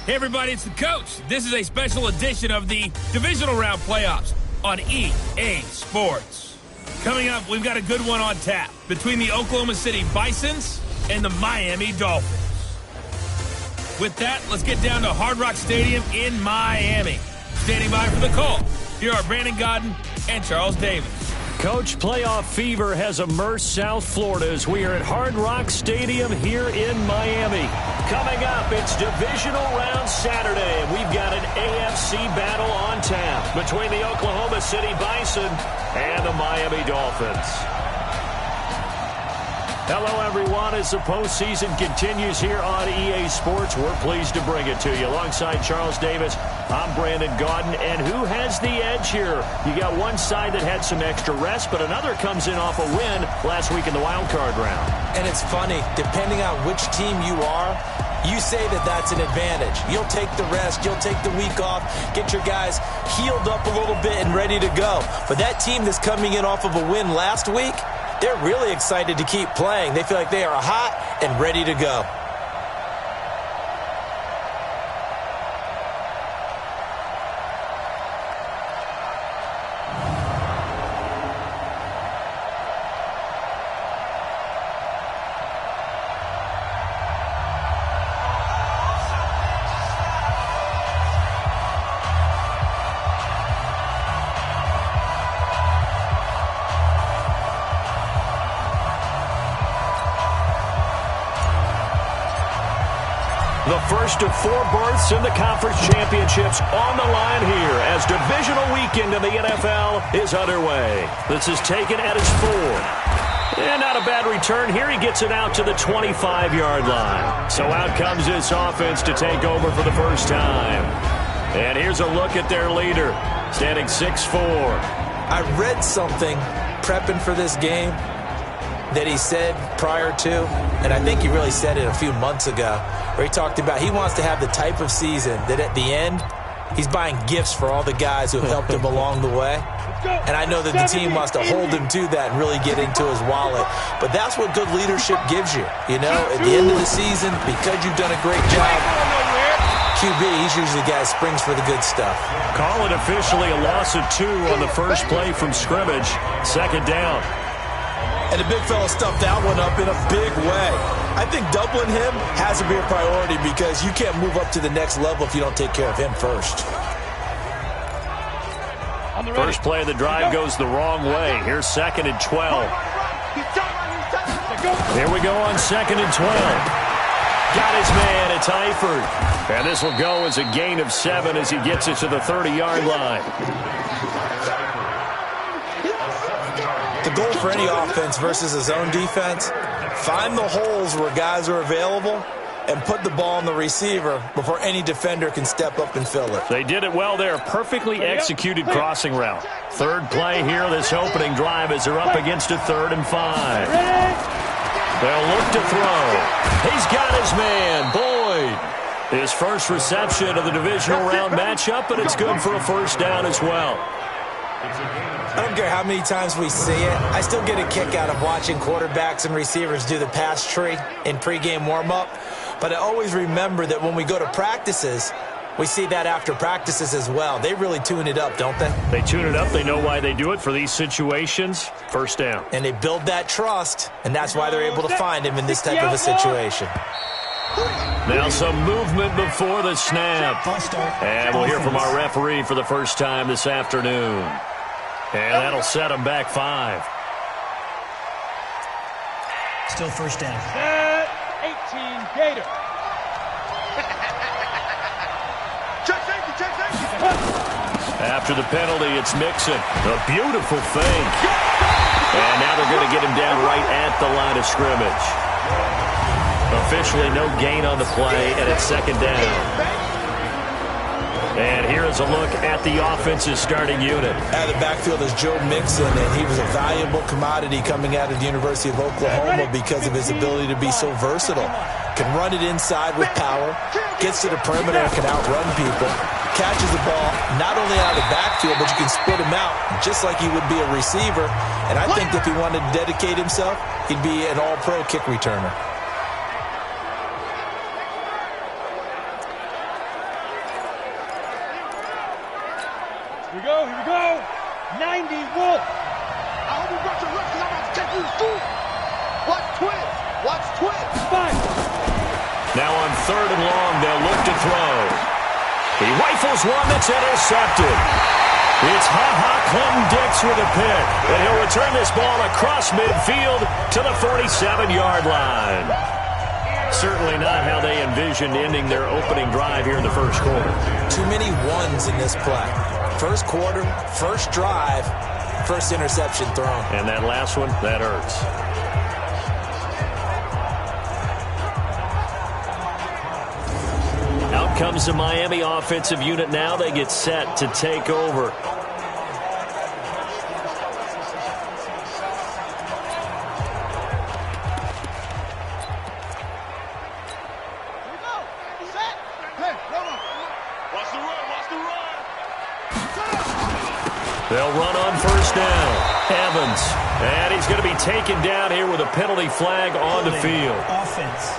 Hey everybody, it's the coach. This is a special edition of the Divisional Round Playoffs on EA Sports. Coming up, we've got a good one on tap between the Oklahoma City Bisons and the Miami Dolphins. With that, let's get down to Hard Rock Stadium in Miami. Standing by for the call, here are Brandon Godden and Charles Davis. Coach, playoff fever has immersed South Florida as we are at Hard Rock Stadium here in Miami. Coming up, it's Divisional Round Saturday, and we've got an AFC battle on tap between the Oklahoma City Bison and the Miami Dolphins. Hello, everyone. As the postseason continues here on EA Sports, we're pleased to bring it to you. Alongside Charles Davis, I'm Brandon Godden. And who has the edge here? You got one side that had some extra rest, but another comes in off a win last week in the wild card round. And it's funny, depending on which team you are, you say that that's an advantage. You'll take the rest, you'll take the week off, get your guys healed up a little bit and ready to go. But that team that's coming in off of a win last week, they're really excited to keep playing. They feel like they are hot and ready to go. The first of 4 berths in the conference championships on the line here as divisional weekend in the NFL is underway. This is taken at his 4. And not a bad return here. He gets it out to the 25-yard line. So out comes this offense to take over for the first time. And here's a look at their leader, standing 6'4". I read something prepping for this game that he said prior to, and I think he really said it a few months ago, where he talked about he wants to have the type of season that at the end, he's buying gifts for all the guys who have helped him along the way. And I know that the team wants to hold him to that and really get into his wallet. But that's what good leadership gives you. You know, at the end of the season, because you've done a great job, QB, he's usually the guy that springs for the good stuff. Call it officially a loss of 2 on the first play from scrimmage. Second down. And the big fella stuffed that one up in a big way. I think doubling him has to be a priority because you can't move up to the next level if you don't take care of him first. First play of the drive goes the wrong way. Here's 2nd and 12. Here we go on 2nd and 12. Got his man, it's Eifert. And this will go as a gain of 7 as he gets it to the 30-yard line. The goal for any offense versus his own defense, find the holes where guys are available and put the ball on the receiver before any defender can step up and fill it. They did it well there. Perfectly executed crossing route. Third play here, this opening drive as they're up against a 3rd and 5. They'll look to throw. He's got his man, Boyd. His first reception of the divisional round matchup, and it's good for a first down as well. I don't care how many times we see it. I still get a kick out of watching quarterbacks and receivers do the pass tree in pregame warm-up. But I always remember that when we go to practices, we see that after practices as well. They really tune it up, don't they? They tune it up. They know why they do it for these situations. First down. And they build that trust, and that's why they're able to find him in this type of a situation. Now some movement before the snap. And we'll hear from our referee for the first time this afternoon. And that'll set him back 5. Still first down. 18 Gator. Check safety. After the penalty, it's Mixon. A beautiful fake. And now they're going to get him down right at the line of scrimmage. Officially no gain on the play, and it's 2nd down. And here is a look at the offense's starting unit. Out of the backfield is Joe Mixon, and he was a valuable commodity coming out of the University of Oklahoma because of his ability to be so versatile. Can run it inside with power, gets to the perimeter, can outrun people, catches the ball not only out of the backfield, but you can split him out just like he would be a receiver. And I think if he wanted to dedicate himself, he'd be an all-pro kick returner. we go, here we go. 90 Wolf. I hope you brought your left because I'm about to take you to school. Watch twins. Watch twins. 5. Now on 3rd and long, they'll look to throw. He rifles one that's intercepted. It's Ha-Ha Clinton-Dix with a pick. And he'll return this ball across midfield to the 47-yard line. Certainly not how they envisioned ending their opening drive here in the first quarter. Too many ones in this play. First quarter, first drive, first interception thrown. And that last one, that hurts. Out comes the Miami offensive unit now. They get set to take over. They'll run on first down. Evans. And he's going to be taken down here with a penalty flag on the field. Offense.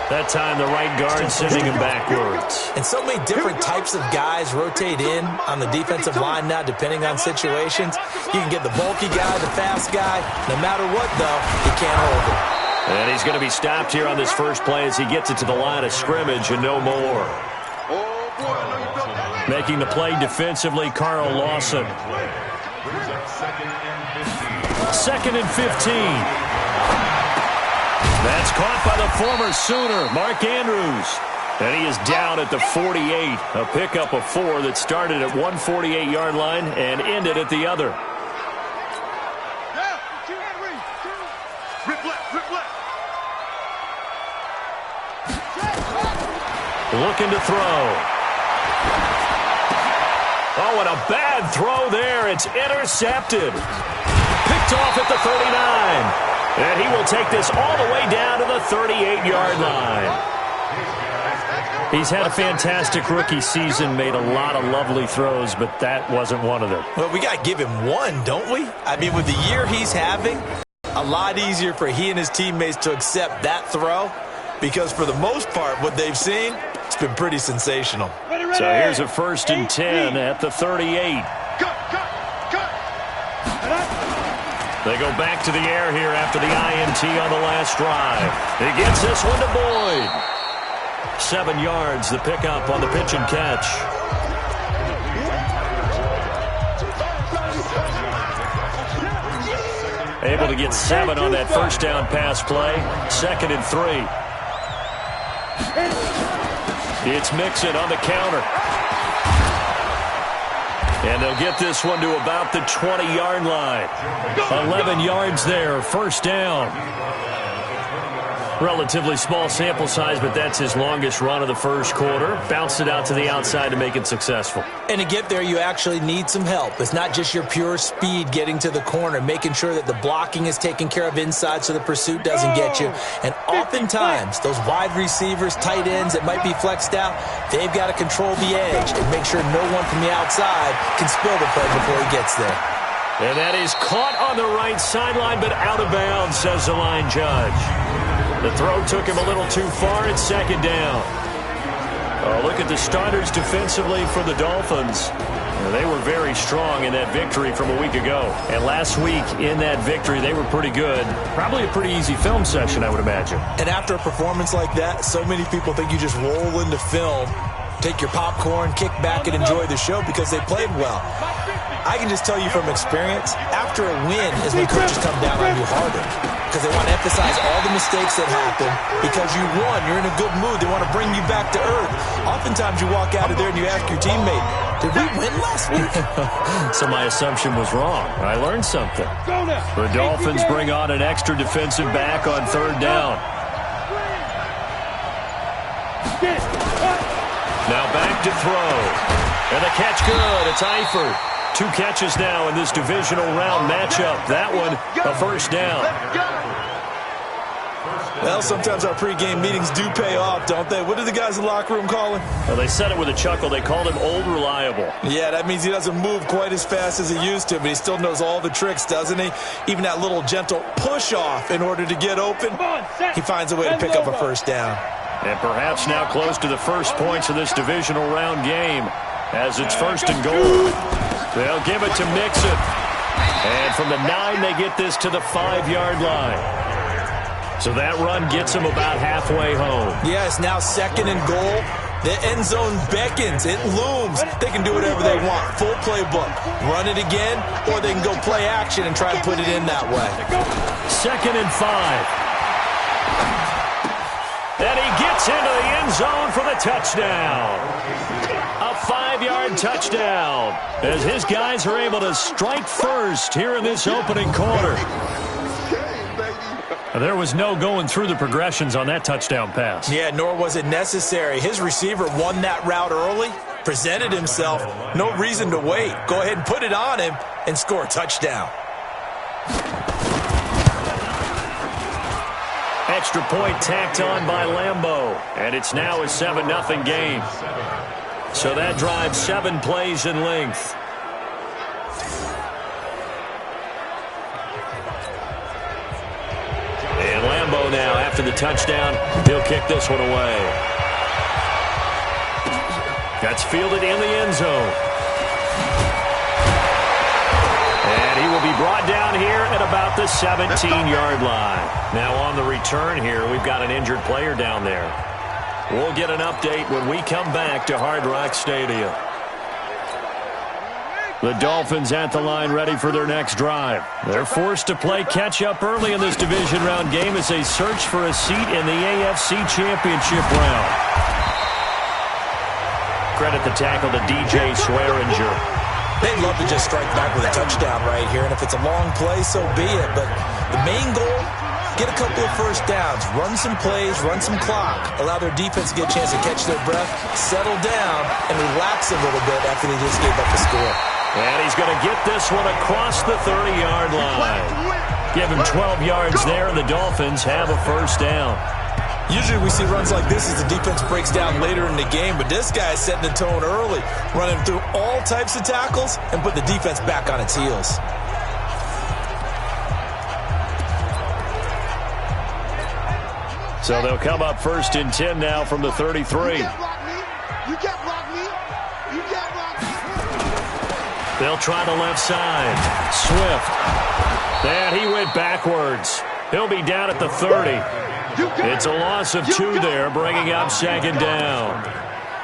That time the right guard sending him backwards. And so many different types of guys rotate in on the defensive line now depending on situations. You can get the bulky guy, the fast guy. No matter what, though, he can't hold it. And he's going to be stopped here on this first play as he gets it to the line of scrimmage and no more. Making the play defensively, Carl Lawson. 2nd and 15. That's caught by the former Sooner, Mark Andrews. And he is down at the 48. A pickup of 4 that started at 148-yard line and ended at the other. Looking to throw. Oh, and a bad throw there. It's intercepted. Picked off at the 39. And he will take this all the way down to the 38-yard line. He's had a fantastic rookie season, made a lot of lovely throws, but that wasn't one of them. Well, we got to give him one, don't we? I mean, with the year he's having, a lot easier for he and his teammates to accept that throw because for the most part, what they've seen, it's been pretty sensational. So here's a 1st and 10 at the 38. They go back to the air here after the INT on the last drive. He gets this one to Boyd. 7 yards, the pickup on the pitch and catch. Able to get 7 on that first down pass play. 2nd and 3. It's Mixon on the counter. And they'll get this one to about the 20-yard line. 11 yards there, first down. Relatively small sample size, but that's his longest run of the first quarter. Bounced it out to the outside to make it successful. And to get there, you actually need some help. It's not just your pure speed getting to the corner, making sure that the blocking is taken care of inside so the pursuit doesn't get you. And oftentimes, those wide receivers, tight ends that might be flexed out, they've got to control the edge and make sure no one from the outside can spill the play before he gets there. And that is caught on the right sideline, but out of bounds, says the line judge. The throw took him a little too far. It's 2nd down. Oh, look at the starters defensively for the Dolphins. They were very strong in that victory from a week ago. And last week in that victory, they were pretty good. Probably a pretty easy film session, I would imagine. And after a performance like that, so many people think you just roll into film, take your popcorn, kick back, and enjoy the show because they played well. I can just tell you from experience, after a win is when coaches come down on you harder because they want to emphasize all the mistakes that happened. Because you won, you're in a good mood. They want to bring you back to earth. Oftentimes you walk out of there and you ask your teammate, did we win last week? So my assumption was wrong. I learned something. The Dolphins bring on an extra defensive back on 3rd down. Now back to throw. And the catch good. It's Eifert. 2 catches now in this divisional round matchup. That one, a first down. Well, sometimes our pregame meetings do pay off, don't they? What did the guys in the locker room call him? Well, they said it with a chuckle. They called him Old Reliable. Yeah, that means he doesn't move quite as fast as he used to, but he still knows all the tricks, doesn't he? Even that little gentle push-off in order to get open. He finds a way to pick up a first down. And perhaps now close to the first points of this divisional round game as it's 1st and goal. They'll give it to Mixon. And from the 9, they get this to the 5-yard line. So that run gets them about halfway home. Yeah, it's now 2nd and goal. The end zone beckons. It looms. They can do whatever they want. Full playbook. Run it again, or they can go play action and try and put it in that way. 2nd and 5. And he gets into the end zone for the touchdown. A 5-yard touchdown as his guys are able to strike first here in this opening quarter. There was no going through the progressions on that touchdown pass. Yeah, nor was it necessary. His receiver won that route early, presented himself. No reason to wait. Go ahead and put it on him and score a touchdown. Extra point tacked on by Lambeau. And it's now a 7-0 game. So that drives 7 plays in length. And Lambeau now, after the touchdown, he'll kick this one away. That's fielded in the end zone. And he will be brought down here at about the 17-yard line. Now on the return here, we've got an injured player down there. We'll get an update when we come back to Hard Rock Stadium. The Dolphins at the line ready for their next drive. They're forced to play catch-up early in this division round game as they search for a seat in the AFC Championship round. Credit the tackle to DJ Swearinger. They'd love to just strike back with a touchdown right here, and if it's a long play, so be it. But the main goal, get a couple of first downs, run some plays, run some clock, allow their defense to get a chance to catch their breath, settle down, and relax a little bit after they just gave up the score. And he's going to get this one across the 30-yard line. Give him 12 yards there, and the Dolphins have a first down. Usually we see runs like this as the defense breaks down later in the game, but this guy is setting the tone early, running through all types of tackles and put the defense back on its heels. So they'll come up 1st and 10 now from the 33. You can't block me. You can't block me. They'll try the left side. Swift. And he went backwards. He'll be down at the 30. It's a loss of 2 there, bringing up 2nd down.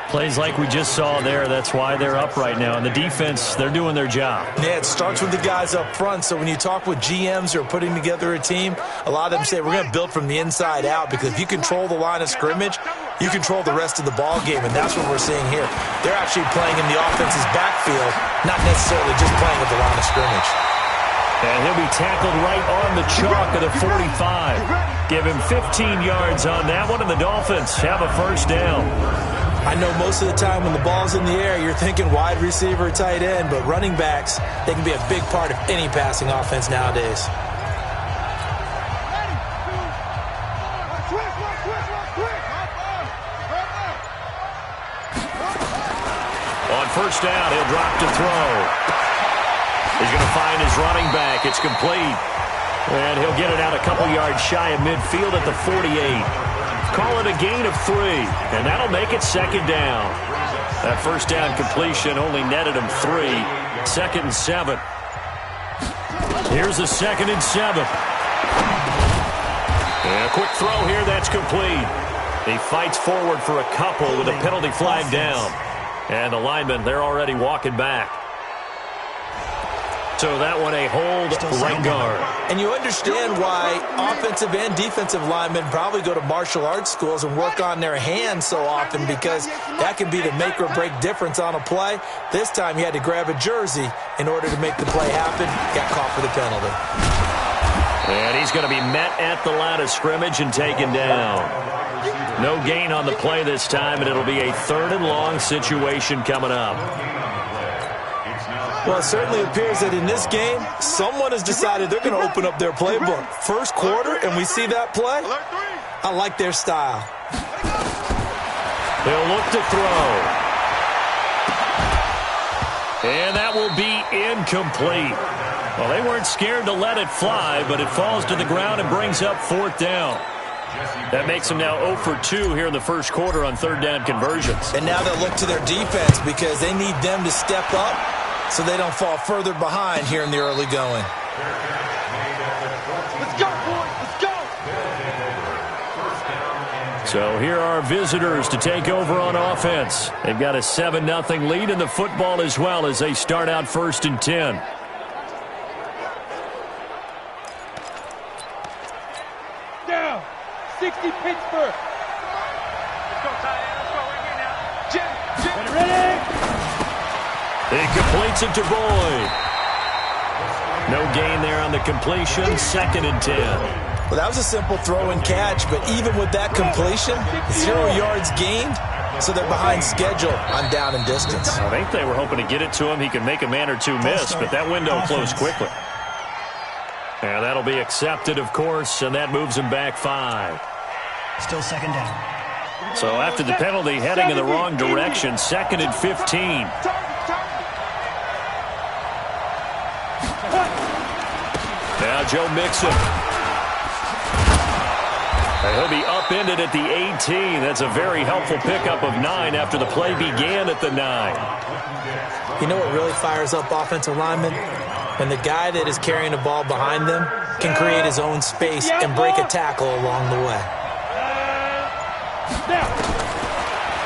Plays like we just saw there. That's why they're up right now. And the defense, they're doing their job. Yeah, it starts with the guys up front. So when you talk with GMs who are putting together a team, a lot of them say we're going to build from the inside out, because if you control the line of scrimmage, you control the rest of the ball game, and that's what we're seeing here. They're actually playing in the offense's backfield, not necessarily just playing at the line of scrimmage. And he'll be tackled right on the chalk of the 45. Give him 15 yards on that one, and the Dolphins have a first down. I know most of the time when the ball's in the air, you're thinking wide receiver, tight end, but running backs, they can be a big part of any passing offense nowadays. On first down, he'll drop to throw. He's going to find his running back. It's complete. And he'll get it out a couple yards shy of midfield at the 48. Call it a gain of 3, and that'll make it 2nd down. That first down completion only netted him 3. 2nd and 7. Here's a 2nd and 7. And a quick throw here, that's complete. He fights forward for a couple with a penalty flag down. And the linemen, they're already walking back. So that one a hold right guard. And you understand why offensive and defensive linemen probably go to martial arts schools and work on their hands so often, because that can be the make or break difference on a play. This time he had to grab a jersey in order to make the play happen. Got caught for the penalty. And he's going to be met at the line of scrimmage and taken down. No gain on the play this time, and it'll be a 3rd and long situation coming up. Well, it certainly appears that in this game, someone has decided they're going to open up their playbook. First quarter, and we see that play. I like their style. They'll look to throw. And that will be incomplete. Well, they weren't scared to let it fly, but it falls to the ground and brings up 4th down. That makes them now 0 for 2 here in the first quarter on third down conversions. And now they'll look to their defense because they need them to step up so they don't fall further behind here in the early going. Let's go, boys. Let's go. So here are visitors to take over on offense. They've got a 7-0 lead in the football as well as they start out 1st and 10. Down. 60 Pittsburgh. Let's go, tight end. Let's go right here now. Jim. Ready? He completes it to Boyd. No gain there on the completion. 2nd and 10. Well, that was a simple throw and catch, but even with that completion, 0 yards gained, so they're behind schedule on down and distance. I think they were hoping to get it to him. He could make a man or two miss, but that window closed quickly. And that'll be accepted, of course, and that moves him back 5. Still 2nd down. So after the penalty, heading in the wrong direction, 2nd and 15. Now Joe Mixon. And he'll be upended at the 18. That's a very helpful pickup of 9 after the play began at the 9. You know what really fires up offensive linemen? When the guy that is carrying the ball behind them can create his own space and break a tackle along the way.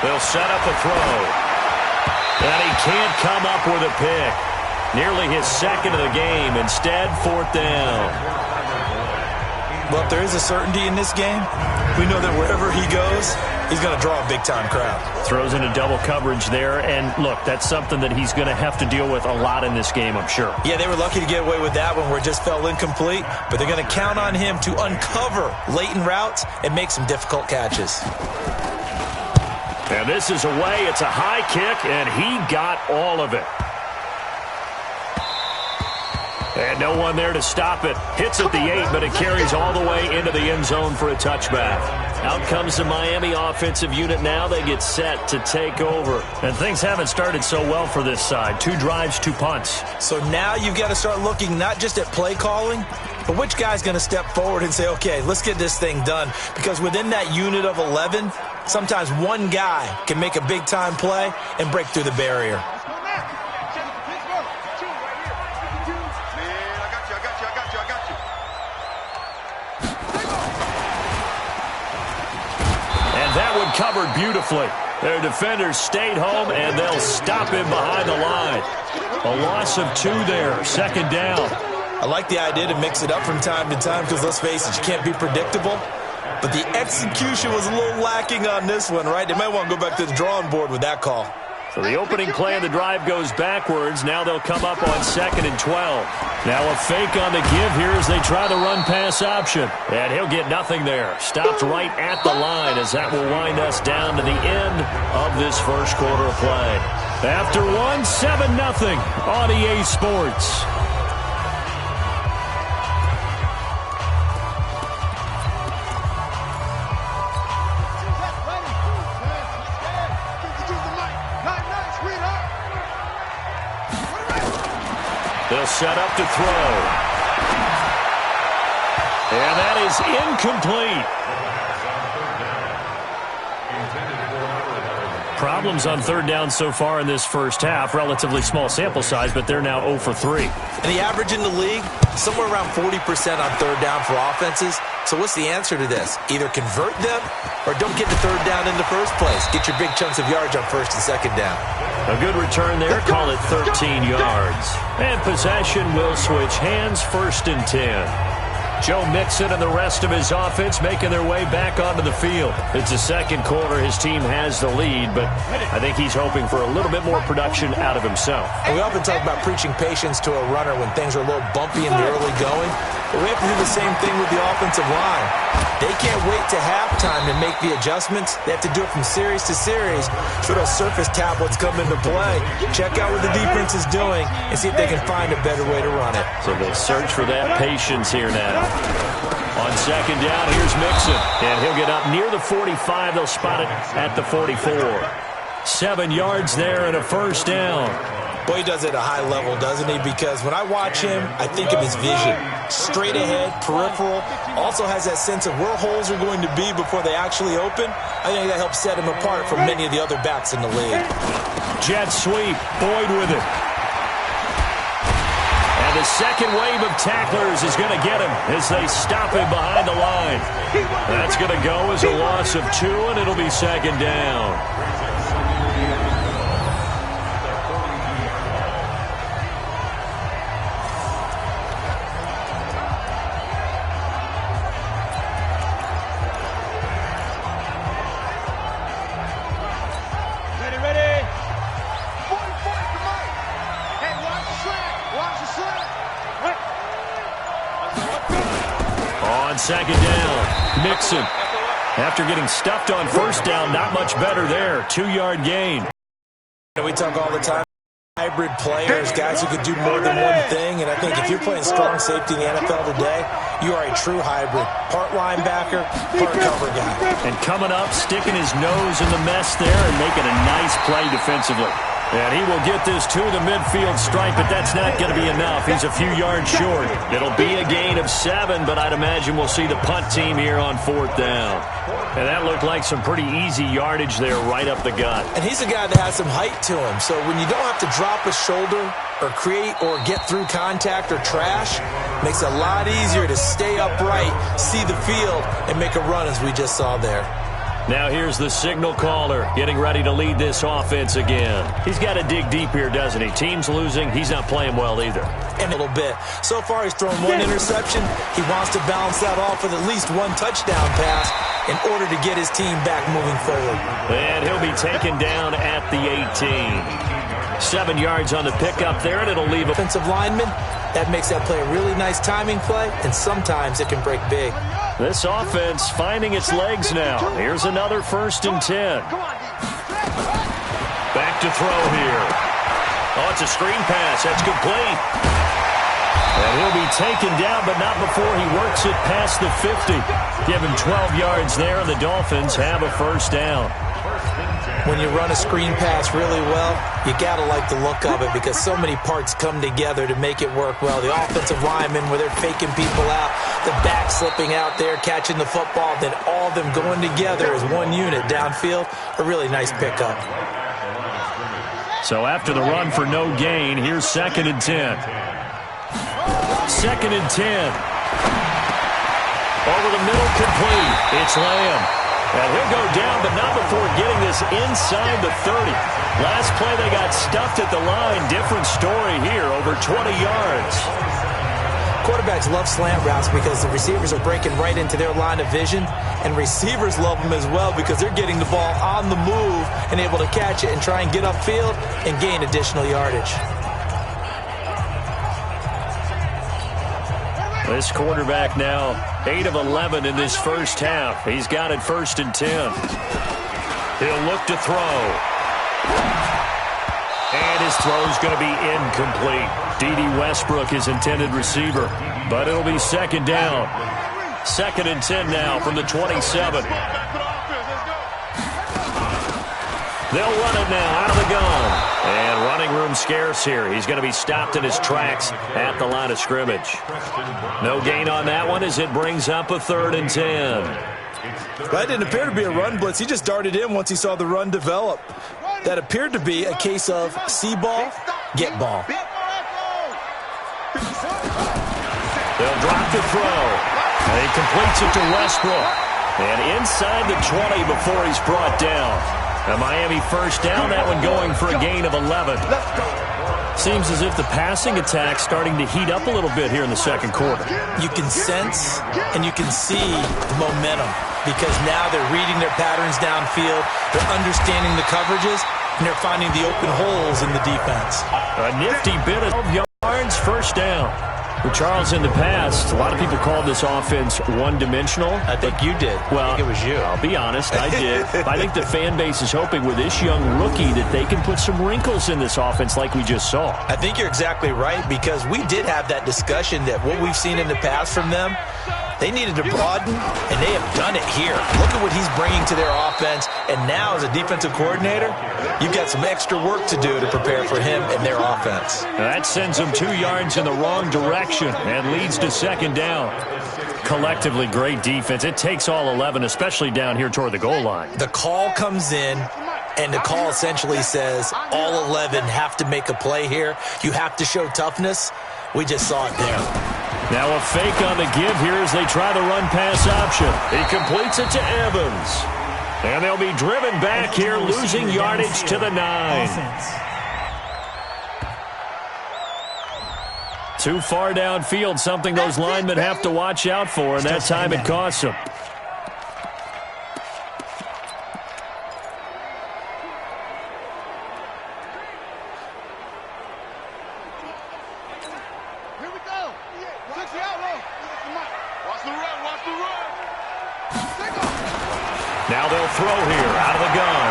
They'll set up a throw. And he can't come up with a pick. Nearly his 2nd of the game. Instead, 4th down. Well, if there is a certainty in this game, we know that wherever he goes, he's going to draw a big-time crowd. Throws into double coverage there. And, look, that's something that he's going to have to deal with a lot in this game, I'm sure. Yeah, they were lucky to get away with that one where it just fell incomplete. But they're going to count on him to uncover latent routes and make some difficult catches. And this is away. It's a high kick, and he got all of it. And no one there to stop it. Hits at the 8, but it carries all the way into the end zone for a touchback. Out comes the Miami offensive unit now. They get set to take over. And things haven't started so well for this side. 2 drives, 2 punts. So now you've got to start looking not just at play calling, but which guy's going to step forward and say, okay, let's get this thing done. Because within that unit of 11, sometimes one guy can make a big-time play and break through the barrier. Covered beautifully. Their defenders stayed home, and they'll stop him behind the line. A loss of 2 there. 2nd down. I like the idea to mix it up from time to time because, let's face it, you can't be predictable. But the execution was a little lacking on this one, right? They might want to go back to the drawing board with that call. So the opening play of the drive goes backwards. Now they'll come up on 2nd and 12. Now a fake on the give here as they try the run-pass option. And he'll get nothing there. Stopped right at the line as that will wind us down to the end of this first quarter of play. After 1, 7-0 on EA Sports. They'll set up to throw. And that is incomplete. Problems on third down so far in this first half. Relatively small sample size, but they're now 0 for 3. And the average in the league, somewhere around 40% on third down for offenses. So what's the answer to this? Either convert them or don't get the third down in the first place. Get your big chunks of yards on 1st and 2nd down. A good return there. Call it 13 yards. And possession will switch hands. 1st and 10. Joe Mixon and the rest of his offense making their way back onto the field. It's the second quarter. His team has the lead, but I think he's hoping for a little bit more production out of himself. And we often talk about preaching patience to a runner when things are a little bumpy in the early going, but we have to do the same thing with the offensive line. They can't wait to halftime to make the adjustments. They have to do it from series to series so those surface tablets come into play. Check out what the defense is doing and see if they can find a better way to run it. So they'll search for that patience here now. On 2nd down, here's Mixon. And he'll get up near the 45. They'll spot it at the 44. 7 yards there and a 1st down. Boy, he does it at a high level, doesn't he? Because when I watch him, I think of his vision. Straight ahead, peripheral. Also has that sense of where holes are going to be before they actually open. I think that helps set him apart from many of the other backs in the league. Jet sweep. Boyd with it. And the second wave of tacklers is going to get him as they stop him behind the line. That's going to go as a loss of 2, and it'll be second down. Second down, Mixon. After getting stuffed on first down, not much better there. 2-yard gain. We talk all the time, hybrid players, guys who could do more than one thing. And I think if you're playing strong safety in the NFL today, you are a true hybrid. Part linebacker, part cover guy. And coming up, sticking his nose in the mess there and making a nice play defensively. And he will get this to the midfield stripe, but that's not going to be enough. He's a few yards short. It'll be a gain of 7, but I'd imagine we'll see the punt team here on 4th down. And that looked like some pretty easy yardage there right up the gut. And he's a guy that has some height to him, so when you don't have to drop a shoulder or create or get through contact or trash, makes it a lot easier to stay upright, see the field, and make a run as we just saw there. Now here's the signal caller getting ready to lead this offense again. He's got to dig deep here, doesn't he? Team's losing. He's not playing well either. And a little bit. So far he's thrown 1 interception. He wants to balance that off with at least 1 touchdown pass in order to get his team back moving forward. And he'll be taken down at the 18. 7 yards on the pickup there, and it'll leave a offensive lineman. That makes that play a really nice timing play, and sometimes it can break big. This offense finding its legs now. Here's another 1st and 10. Back to throw here. Oh, it's a screen pass. That's complete. And he'll be taken down, but not before he works it past the 50. Give him 12 yards there, and the Dolphins have a 1st down. When you run a screen pass really well, you got to like the look of it because so many parts come together to make it work well. The offensive linemen, where they're faking people out, the back slipping out there, catching the football, then all of them going together as one unit downfield, a really nice pickup. So after the run for no gain, here's 2nd and 10. 2nd and 10. Over the middle, complete. It's Lamb. And he'll go down, but not before getting this inside the 30. Last play, they got stuffed at the line. Different story here, over 20 yards. Quarterbacks love slant routes because the receivers are breaking right into their line of vision, and receivers love them as well because they're getting the ball on the move and able to catch it and try and get upfield and gain additional yardage. This quarterback now 8 of 11 in this first half. He's got it 1st and 10. He'll look to throw. And his throw's going to be incomplete. D.D. Westbrook, his intended receiver. But it'll be 2nd down. 2nd and 10 now from the 27. They'll run it now out of the gun. And running room scarce here. He's going to be stopped in his tracks at the line of scrimmage. No gain on that one as it brings up a 3rd and 10. That didn't appear to be a run blitz. He just darted in once he saw the run develop. That appeared to be a case of see ball, get ball. They'll drop the throw. And he completes it to Westbrook. And inside the 20 before he's brought down. A Miami 1st down, that one going for a gain of 11. Seems as if the passing attack's starting to heat up a little bit here in the 2nd quarter. You can sense and you can see the momentum because now they're reading their patterns downfield, they're understanding the coverages, and they're finding the open holes in the defense. A nifty bit of yards, 1st down. Well, Charles, in the past, a lot of people called this offense one-dimensional. I think you did. Well, I think it was you. I'll be honest, I did. I think the fan base is hoping with this young rookie that they can put some wrinkles in this offense like we just saw. I think you're exactly right, because we did have that discussion that what we've seen in the past from them, they needed to broaden, and they have done it here. Look at what he's bringing to their offense, and now as a defensive coordinator, you've got some extra work to do to prepare for him and their offense. Now that sends them 2 yards in the wrong direction and leads to second down. Collectively, great defense. It takes all 11, especially down here toward the goal line. The call comes in, and the call essentially says all 11 have to make a play here. You have to show toughness. We just saw it there. Now a fake on the give here as they try the run-pass option. He completes it to Evans. And they'll be driven back here, losing yardage to the 9. Too far downfield, something those linemen have to watch out for, and that time it costs them. Now they'll throw here out of the gun.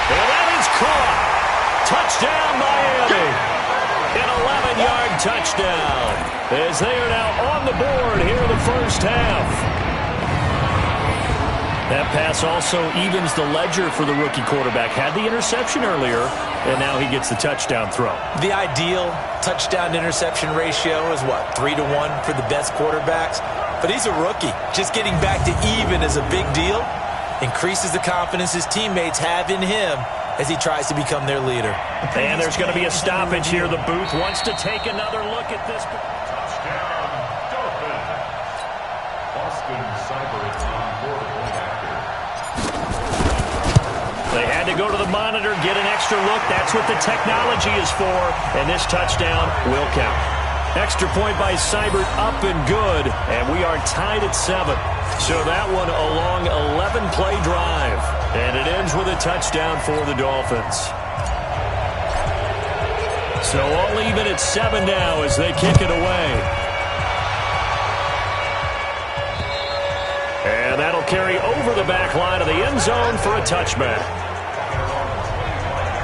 And that is caught. Touchdown, Miami. An 11-yard touchdown as they are now on the board here in the first half. That pass also evens the ledger for the rookie quarterback. Had the interception earlier, and now he gets the touchdown throw. The ideal touchdown-interception ratio is, what, 3-1 for the best quarterbacks? But he's a rookie. Just getting back to even is a big deal. Increases the confidence his teammates have in him as he tries to become their leader. And there's going to be a stoppage here. The booth wants to take another look at this. Touchdown, Dolphins. Austin Seibert on quarterback after. They had to go to the monitor, get an extra look. That's what the technology is for. And this touchdown will count. Extra point by Seibert, up and good. And we are tied at 7. So that one a long 11-play drive. And it ends with a touchdown for the Dolphins. So all even at 7 now as they kick it away. And that'll carry over the back line of the end zone for a touchback.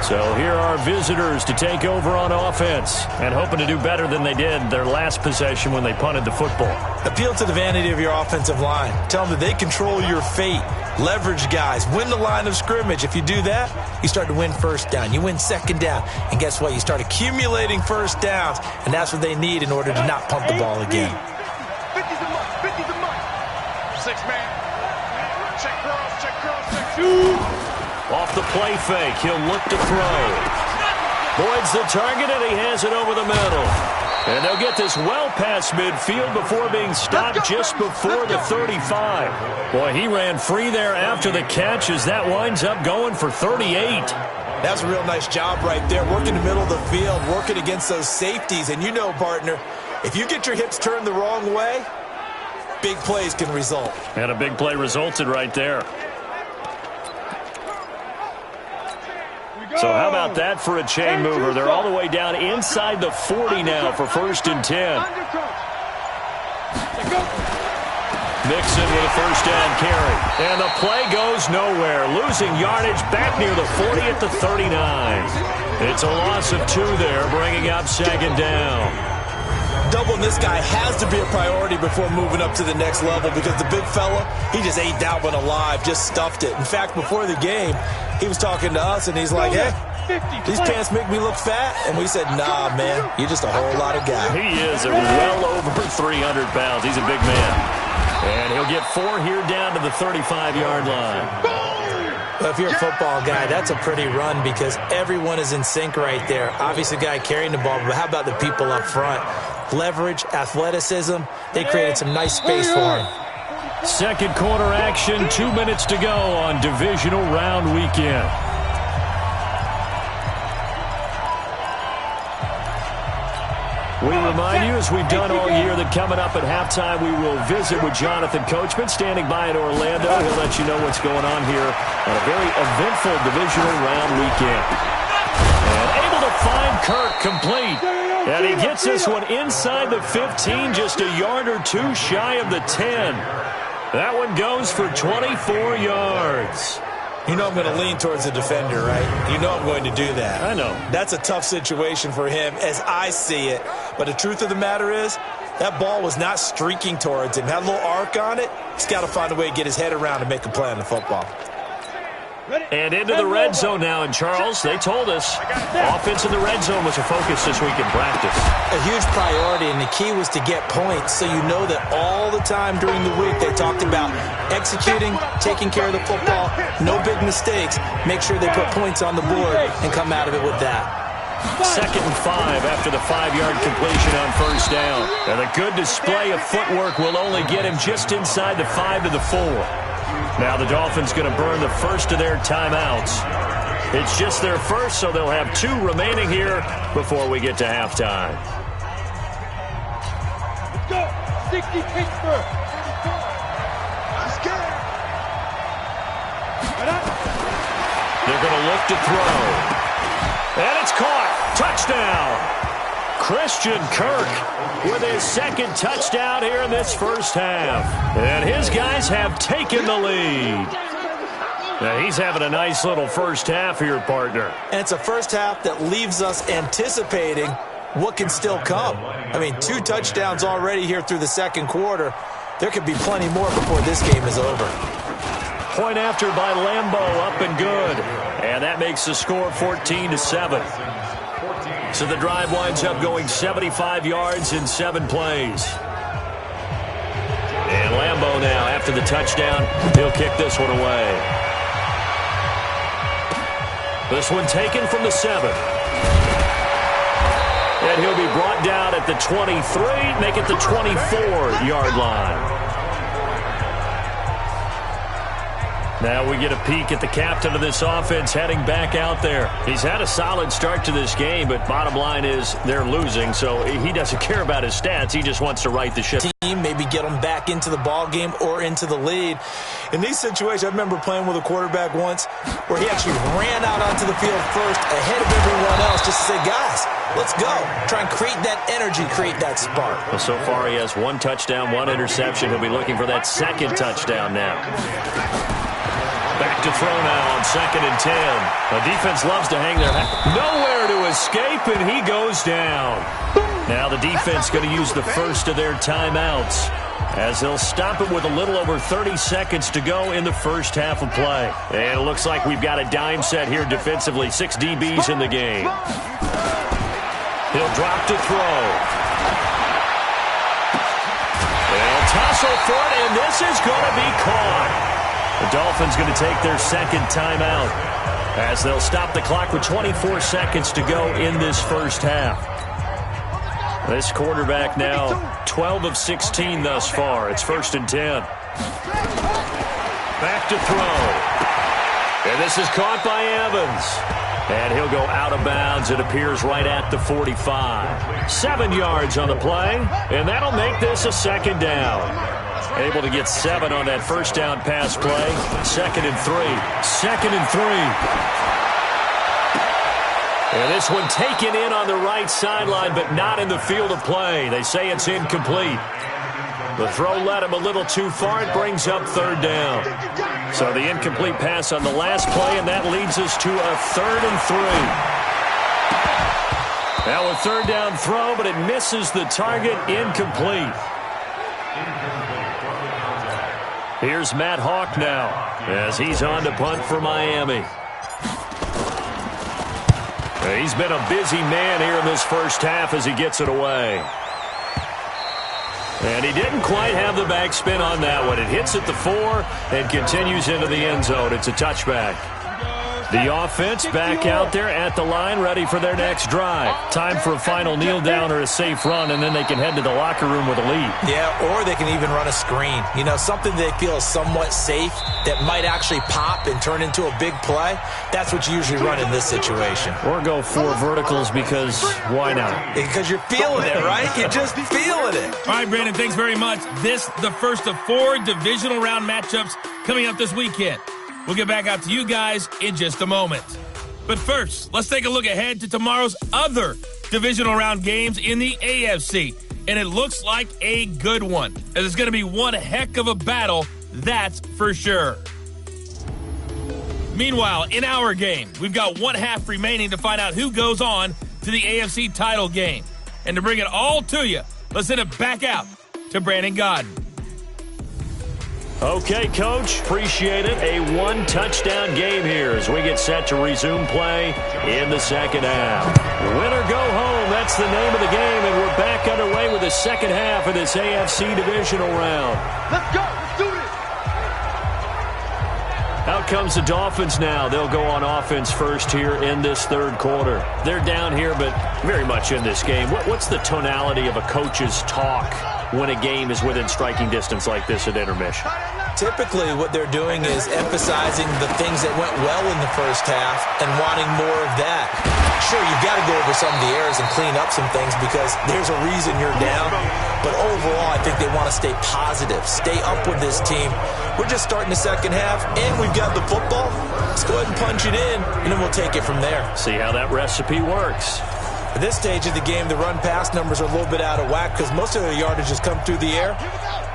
So here are visitors to take over on offense and hoping to do better than they did their last possession when they punted the football. Appeal to the vanity of your offensive line. Tell them that they control your fate. Leverage guys. Win the line of scrimmage. If you do that, you start to win first down. You win second down. And guess what? You start accumulating first downs. And that's what they need in order to not pump the ball again. 50's a month. 50's a month. 6-man. Check cross. Check cross. Check two. Off the play fake, he'll look to throw. Boyd's the target, and he has it over the middle. And they'll get this well past midfield before being stopped just before the 35. Boy, he ran free there after the catch as that winds up going for 38. That's a real nice job right there, working the middle of the field, working against those safeties. And you know, partner, if you get your hips turned the wrong way, big plays can result. And a big play resulted right there. So how about that for a chain mover? They're all the way down inside the 40 now for 1st and 10. Mixon with a first down carry. And the play goes nowhere. Losing yardage back near the 40 at the 39. It's a loss of 2 there, bringing up second down. Doubling this guy has to be a priority before moving up to the next level, because the big fella, he just ate that one alive, just stuffed it. In fact, before the game, he was talking to us, and he's like, hey, these pants make me look fat. And we said, nah, man, you're just a whole lot of guy. He is at well over 300 pounds. He's a big man. And he'll get 4 here down to the 35-yard line. Well, if you're a football guy, that's a pretty run because everyone is in sync right there. Obviously, the guy carrying the ball, but how about the people up front? Leverage, athleticism, they created some nice space for him. Second quarter action, 2 minutes to go on Divisional Round Weekend. We remind you, as we've done all year, that coming up at halftime, we will visit with Jonathan Coachman, standing by in Orlando. He'll let you know what's going on here on a very eventful Divisional Round Weekend. And able to find Kirk complete. And he gets this one inside the 15, just a yard or two shy of the 10. That one goes for 24 yards. You know I'm going to lean towards the defender, right? You know I'm going to do that. I know. That's a tough situation for him as I see it. But the truth of the matter is, that ball was not streaking towards him. Had a little arc on it. He's got to find a way to get his head around and make a play on the football. And into the red zone now. And, Charles, they told us offense in the red zone was a focus this week in practice. A huge priority, and the key was to get points. So you know that all the time during the week they talked about executing, taking care of the football, no big mistakes, make sure they put points on the board and come out of it with that. 2nd and 5 after the 5-yard completion on first down. And a good display of footwork will only get him just inside the 5 to the 4. Now the Dolphins going to burn the first of their timeouts. It's just their first, so they'll have 2 remaining here before we get to halftime. Let's go. 60 Pittsburgh. Let's get it. They're going to look to throw. And it's caught. Touchdown. Christian Kirk with his 2nd touchdown here in this first half. And his guys have taken the lead. Now he's having a nice little first half here, partner. And it's a first half that leaves us anticipating what can still come. I mean, 2 touchdowns already here through the 2nd quarter. There could be plenty more before this game is over. Point after by Lambeau, up and good. And that makes the score 14-7. So the drive winds up going 75 yards in 7 plays. And Lambeau now, after the touchdown, he'll kick this one away. This one taken from the 7. And he'll be brought down at the 23, make it the 24-yard line. Now we get a peek at the captain of this offense heading back out there. He's had a solid start to this game, but bottom line is they're losing, so he doesn't care about his stats. He just wants to right the ship. Maybe get them back into the ball game or into the lead. In these situations, I remember playing with a quarterback once where he actually ran out onto the field first ahead of everyone else just to say, guys, let's go. Try and create that energy, create that spark. Well, so far he has 1 touchdown, 1 interception. He'll be looking for that 2nd touchdown now. Back to throw now on 2nd and 10. The defense loves to hang their hat. Nowhere to escape, and he goes down. Now the defense going to use the first of their timeouts as they'll stop it with a little over 30 seconds to go in the first half of play. And it looks like we've got a dime set here defensively. 6 DBs in the game. He'll drop to throw. They'll tussle for it, and this is going to be caught. The Dolphins going to take their 2nd timeout as they'll stop the clock with 24 seconds to go in this first half. This quarterback now 12 of 16 thus far. It's 1st and 10. Back to throw. And this is caught by Evans. And he'll go out of bounds. It appears right at the 45. 7 yards on the play, and that'll make this a 2nd down. Able to get 7 on that first down pass play. 2nd and 3. 2nd and 3. And this one taken in on the right sideline, but not in the field of play. They say it's incomplete. The throw led him a little too far. It brings up 3rd down. So the incomplete pass on the last play, and that leads us to a 3rd and 3. Now a 3rd down throw, but it misses the target. Incomplete. Here's Matt Hawk now as he's on to punt for Miami. He's been a busy man here in this first half as he gets it away. And he didn't quite have the backspin on that one. It hits at the 4 and continues into the end zone. It's a touchback. The offense back out there at the line, ready for their next drive. Time for a final kneel down or a safe run, and then they can head to the locker room with a lead. Yeah, or they can even run a screen. You know, something they feel is somewhat safe that might actually pop and turn into a big play. That's what you usually run in this situation. Or go 4 verticals because why not? Because you're feeling it, right? You're just feeling it. All right, Brandon, thanks very much. This, the first of 4 divisional round matchups coming up this weekend. We'll get back out to you guys in just a moment. But first, let's take a look ahead to tomorrow's other divisional round games in the AFC, and it looks like a good one, as it's going to be one heck of a battle, that's for sure. Meanwhile, in our game, we've got one half remaining to find out who goes on to the AFC title game. And to bring it all to you, let's send it back out to Brandon Godden. Okay, Coach, appreciate it. A one-touchdown game here as we get set to resume play in the second half. Win or go home, that's the name of the game, and we're back underway with the second half of this AFC divisional round. Let's go. Let's do this. Out comes the Dolphins now. They'll go on offense first here in this third quarter. They're down here, but very much in this game. What's the tonality of a coach's talk when a game is within striking distance like this at intermission? Typically, what they're doing is emphasizing the things that went well in the first half and wanting more of that. Sure, you've got to go over some of the errors and clean up some things because there's a reason you're down. But overall, I think they want to stay positive, stay up with this team. We're just starting the second half, and we've got the football. Let's go ahead and punch it in, and then we'll take it from there. See how that recipe works. At this stage of the game, the run-pass numbers are a little bit out of whack because most of their yardage has come through the air.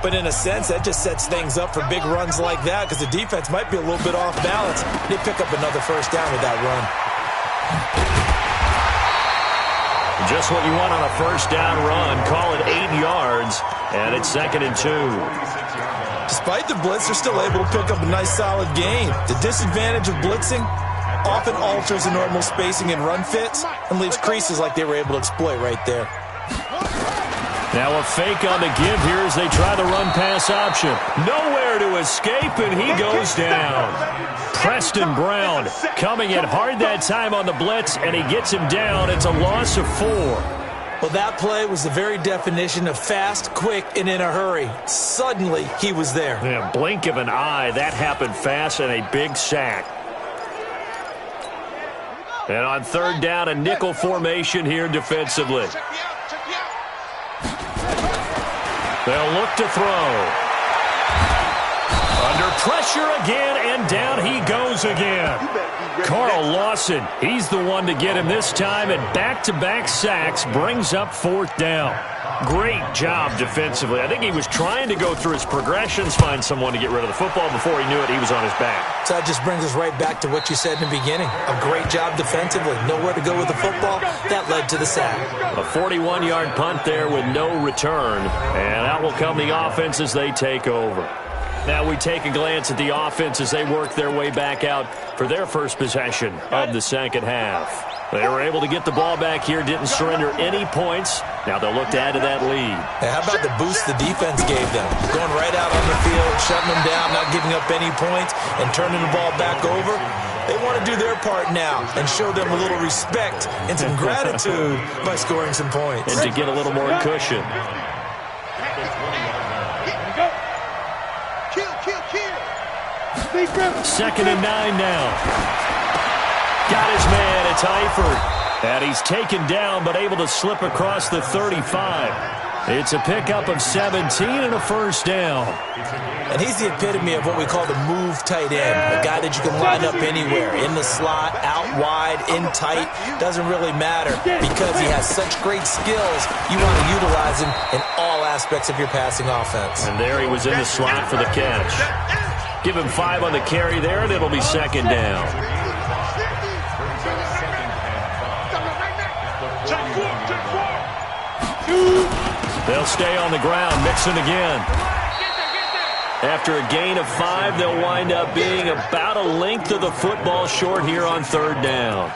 But in a sense, that just sets things up for big runs like that because the defense might be a little bit off balance. They pick up another first down with that run. Just what you want on a first down run. Call it 8 yards, and it's 2nd and 2. Despite the blitz, they're still able to pick up a nice, solid gain. The disadvantage of blitzing often alters the normal spacing and run fits and leaves creases like they were able to exploit right there. Now a fake on the give here as they try the run-pass option. Nowhere to escape, and he goes down. Preston Brown coming in hard that time on the blitz, and he gets him down. It's a loss of 4. Well, that play was the very definition of fast, quick, and in a hurry. Suddenly, he was there. Yeah, blink of an eye. That happened fast and a big sack. And on third down, a nickel formation here defensively. They'll look to throw. Under pressure again, and down he goes again. Carl Lawson, he's the one to get him this time, and back-to-back sacks brings up 4th down. Great job defensively. I think he was trying to go through his progressions, find someone to get rid of the football. Before he knew it, he was on his back. So that just brings us right back to what you said in the beginning. A great job defensively. Nowhere to go with the football. That led to the sack. A 41-yard punt there with no return. And out will come the offense as they take over. Now we take a glance at the offense as they work their way back out for their first possession of the second half. They were able to get the ball back here, didn't surrender any points. Now they'll look to add to that lead. Hey, how about the boost the defense gave them? Going right out on the field, shutting them down, not giving up any points, and turning the ball back over. They want to do their part now and show them a little respect and some gratitude by scoring some points. And to get a little more cushion. Second and 9 now. Got his man, it's Eifert. And he's taken down, but able to slip across the 35. It's a pickup of 17 and a first down. And he's the epitome of what we call the move tight end. A guy that you can line up anywhere. In the slot, out wide, in tight. Doesn't really matter because he has such great skills. You want to utilize him in all aspects of your passing offense. And there he was in the slot for the catch. Give him 5 on the carry there, and it'll be second down. They'll stay on the ground, Mixon again. After a gain of 5, they'll wind up being about a length of the football short here on third down.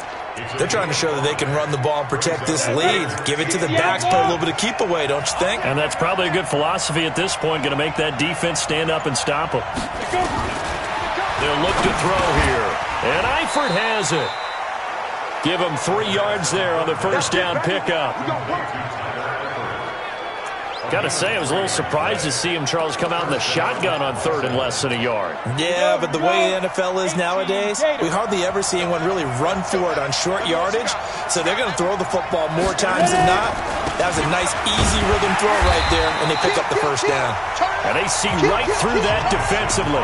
They're trying to show that they can run the ball and protect this lead. Give it to the backs, play a little bit of keep away, don't you think? And that's probably a good philosophy at this point, going to make that defense stand up and stop them. They'll look to throw here. And Eifert has it. Give him 3 yards there on the first down pickup. Got to say, I was a little surprised to see him, Charles, come out in the shotgun on third and less than a yard. Yeah, but the way the NFL is nowadays, we hardly ever see anyone really run for it on short yardage. So they're going to throw the football more times than not. That was a nice, easy rhythm throw right there, and they pick up the first down. And they see right through that defensively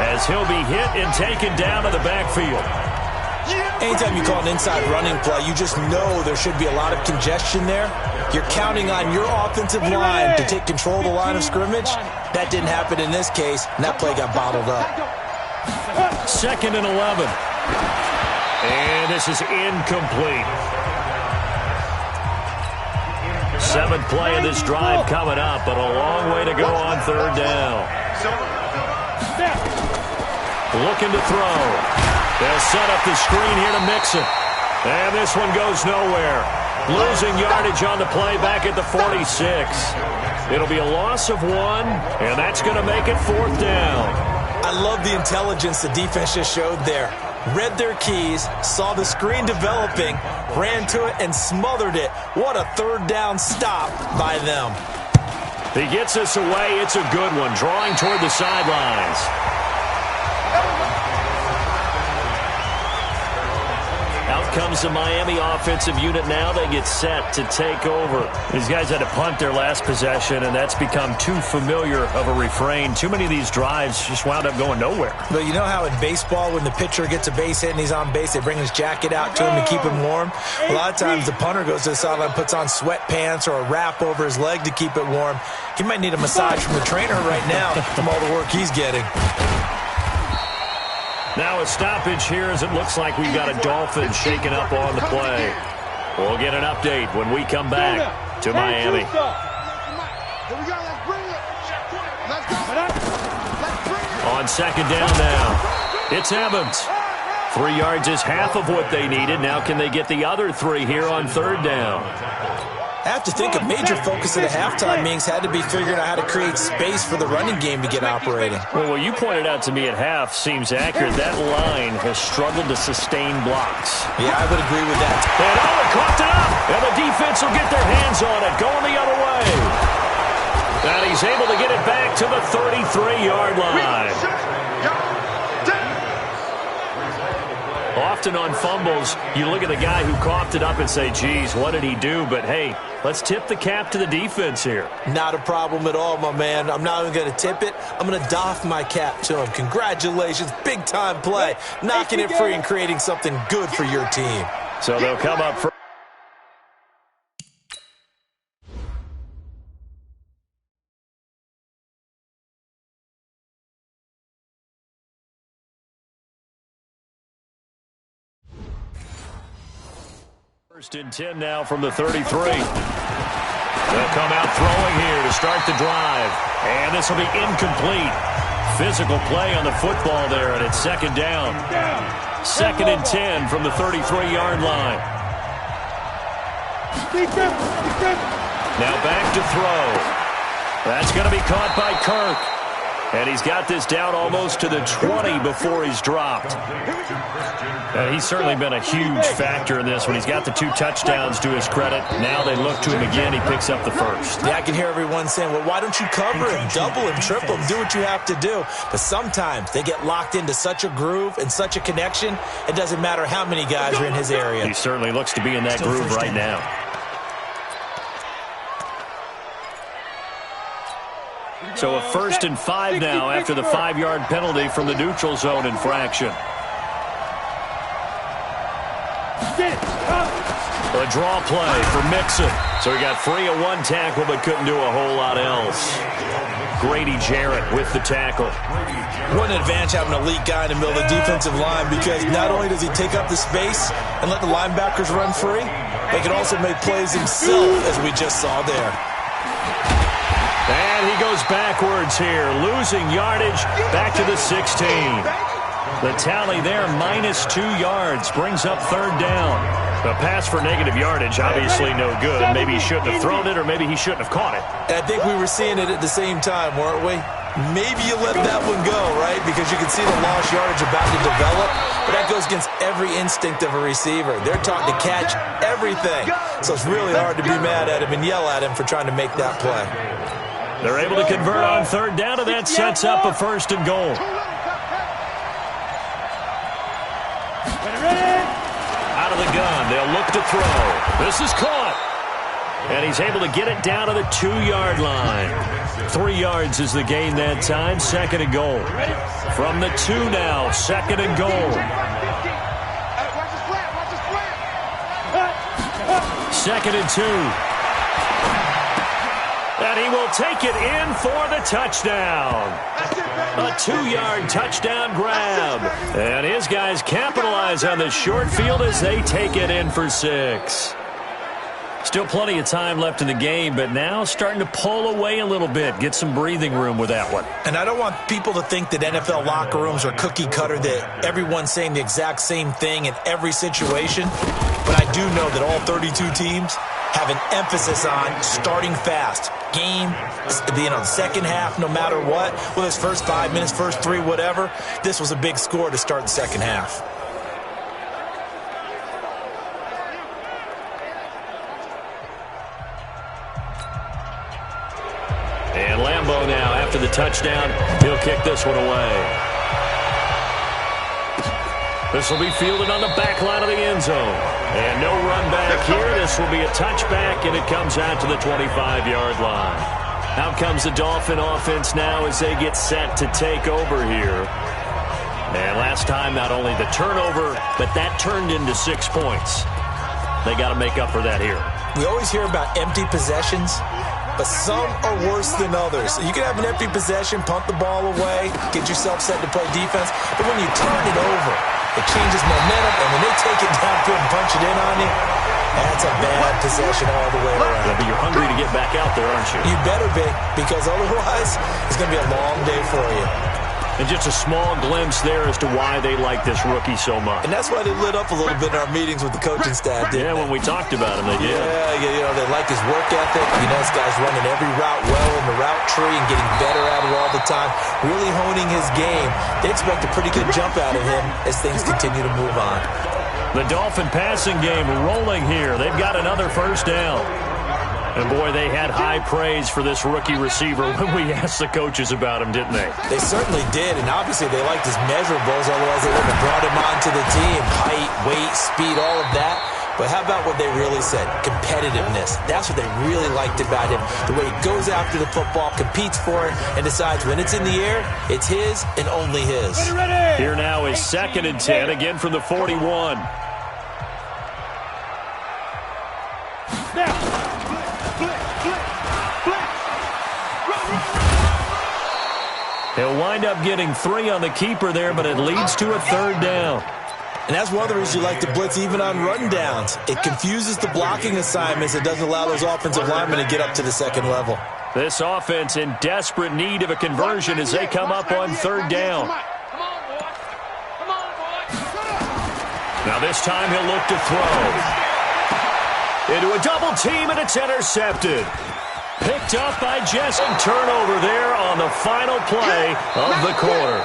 as he'll be hit and taken down to the backfield. Anytime you call an inside running play, you just know there should be a lot of congestion there. You're counting on your offensive line to take control of the line of scrimmage. That didn't happen in this case, and that play got bottled up. 2nd and 11. And this is incomplete. 7th play of this drive coming up, but a long way to go on 3rd down. Looking to throw. They'll set up the screen here to Mixon. And this one goes nowhere. Losing yardage on the play back at the 46. It'll be a loss of 1, and that's going to make it 4th down. I love the intelligence the defense just showed there. Read their keys, saw the screen developing, ran to it, and smothered it. What a 3rd down stop by them. He gets us away. It's a good one, drawing toward the sidelines. Out comes the Miami offensive unit now. They get set to take over. These guys had to punt their last possession, and that's become too familiar of a refrain. Too many of these drives just wound up going nowhere. But you know how in baseball, when the pitcher gets a base hit and he's on base, they bring his jacket out to him to keep him warm? A lot of times the punter goes to the sideline, puts on sweatpants or a wrap over his leg to keep it warm. He might need a massage from the trainer right now from all the work he's getting. Now a stoppage here as it looks like we've got a Dolphins shaking up on the play. We'll get an update when we come back to Miami. Here we go. Let's bring it. Let's go. On 2nd down now, it's Evans. 3 yards is half of what they needed. Now can they get the other 3 here on 3rd down? I have to think a major focus of the halftime meetings had to be figuring out how to create space for the running game to get operating. Well, what you pointed out to me at half seems accurate. That line has struggled to sustain blocks. Yeah, I would agree with that. And Owen coughed it up, and the defense will get their hands on it, going the other way. And he's able to get it back to the 33-yard line. Often on fumbles, you look at the guy who coughed it up and say, geez, what did he do? But, hey, let's tip the cap to the defense here. Not a problem at all, my man. I'm not even going to tip it. I'm going to doff my cap to him. Congratulations. Big-time play. Knocking it free and creating something good for your team. So they'll come up for... First and 10 now from the 33. They'll come out throwing here to start the drive. And this will be incomplete. Physical play on the football there, and it's 2nd down. 2nd and 10 from the 33-yard line. Now back to throw. That's going to be caught by Kirk. And he's got this down almost to the 20 before he's dropped. He's certainly been a huge factor in this when he's got the 2 touchdowns to his credit. Now they look to him again. He picks up the first. Yeah, I can hear everyone saying, well, why don't you cover him, double him, triple him, do what you have to do. But sometimes they get locked into such a groove and such a connection, it doesn't matter how many guys are in his area. He certainly looks to be in that groove right now. So a 1st and 5 now after the 5-yard penalty from the neutral zone infraction. A draw play for Mixon. So he got free of 1 tackle but couldn't do a whole lot else. Grady Jarrett with the tackle. What an advantage having an elite guy in the middle of the defensive line, because not only does he take up the space and let the linebackers run free, but he can also make plays himself, as we just saw there. And he goes backwards here, losing yardage back to the 16. The tally there, -2 yards, brings up 3rd down. A pass for negative yardage, obviously no good. Maybe he shouldn't have thrown it, or maybe he shouldn't have caught it. And I think we were seeing it at the same time, weren't we? Maybe you let that one go, right? Because you can see the lost yardage about to develop. But that goes against every instinct of a receiver. They're taught to catch everything. So it's really hard to be mad at him and yell at him for trying to make that play. They're able to convert on 3rd down, and that sets up a 1st and goal. Out of the gun, they'll look to throw. This is caught. And he's able to get it down to the 2-yard line. 3 yards is the gain that time. 2nd and goal. From the 2 now, 2nd and goal. 2nd and 2. And he will take it in for the touchdown. A 2-yard touchdown grab. And his guys capitalize on the short field as they take it in for 6. Still plenty of time left in the game, but now starting to pull away a little bit. Get some breathing room with that one. And I don't want people to think that NFL locker rooms are cookie cutter, that everyone's saying the exact same thing in every situation. But I do know that all 32 teams have an emphasis on starting fast. Game, the second half, no matter what, whether it's first 5 minutes, first 3, whatever. This was a big score to start the second half. And Lambeau now, after the touchdown, he'll kick this one away. This will be fielded on the back line of the end zone. And no run back here. This will be a touchback, and it comes out to the 25-yard line. Out comes the Dolphin offense now as they get set to take over here. And last time, not only the turnover, but that turned into 6 points. They got to make up for that here. We always hear about empty possessions, but some are worse than others. You can have an empty possession, punt the ball away, get yourself set to play defense, but when you turn it over, it changes momentum, and when they take it downfield and punch it in on you, that's a bad possession all the way around. Yeah, but you're hungry to get back out there, aren't you? You better be, because otherwise, it's going to be a long day for you. And just a small glimpse there as to why they like this rookie so much. And that's why they lit up a little bit in our meetings with the coaching staff, didn't they? When we talked about him, they did. Yeah, they like his work ethic. This guy's running every route well in the route tree and getting better at it all the time, really honing his game. They expect a pretty good jump out of him as things continue to move on. The Dolphin passing game rolling here. They've got another first down. And, boy, they had high praise for this rookie receiver when we asked the coaches about him, didn't they? They certainly did, and obviously they liked his measurables, otherwise they wouldn't have brought him onto the team. Height, weight, speed, all of that. But how about what they really said? Competitiveness. That's what they really liked about him. The way he goes after the football, competes for it, and decides when it's in the air, it's his and only his. Here now is 2nd and 10, again from the 41. He'll wind up getting 3 on the keeper there, but it leads to a 3rd down. And that's one of the reasons you like to blitz even on rundowns. It confuses the blocking assignments. It doesn't allow those offensive linemen to get up to the second level. This offense in desperate need of a conversion as they come up on 3rd down. Now this time he'll look to throw. Into a double team, and it's intercepted. Picked up by Jesse. Turnover there on the final play of the quarter.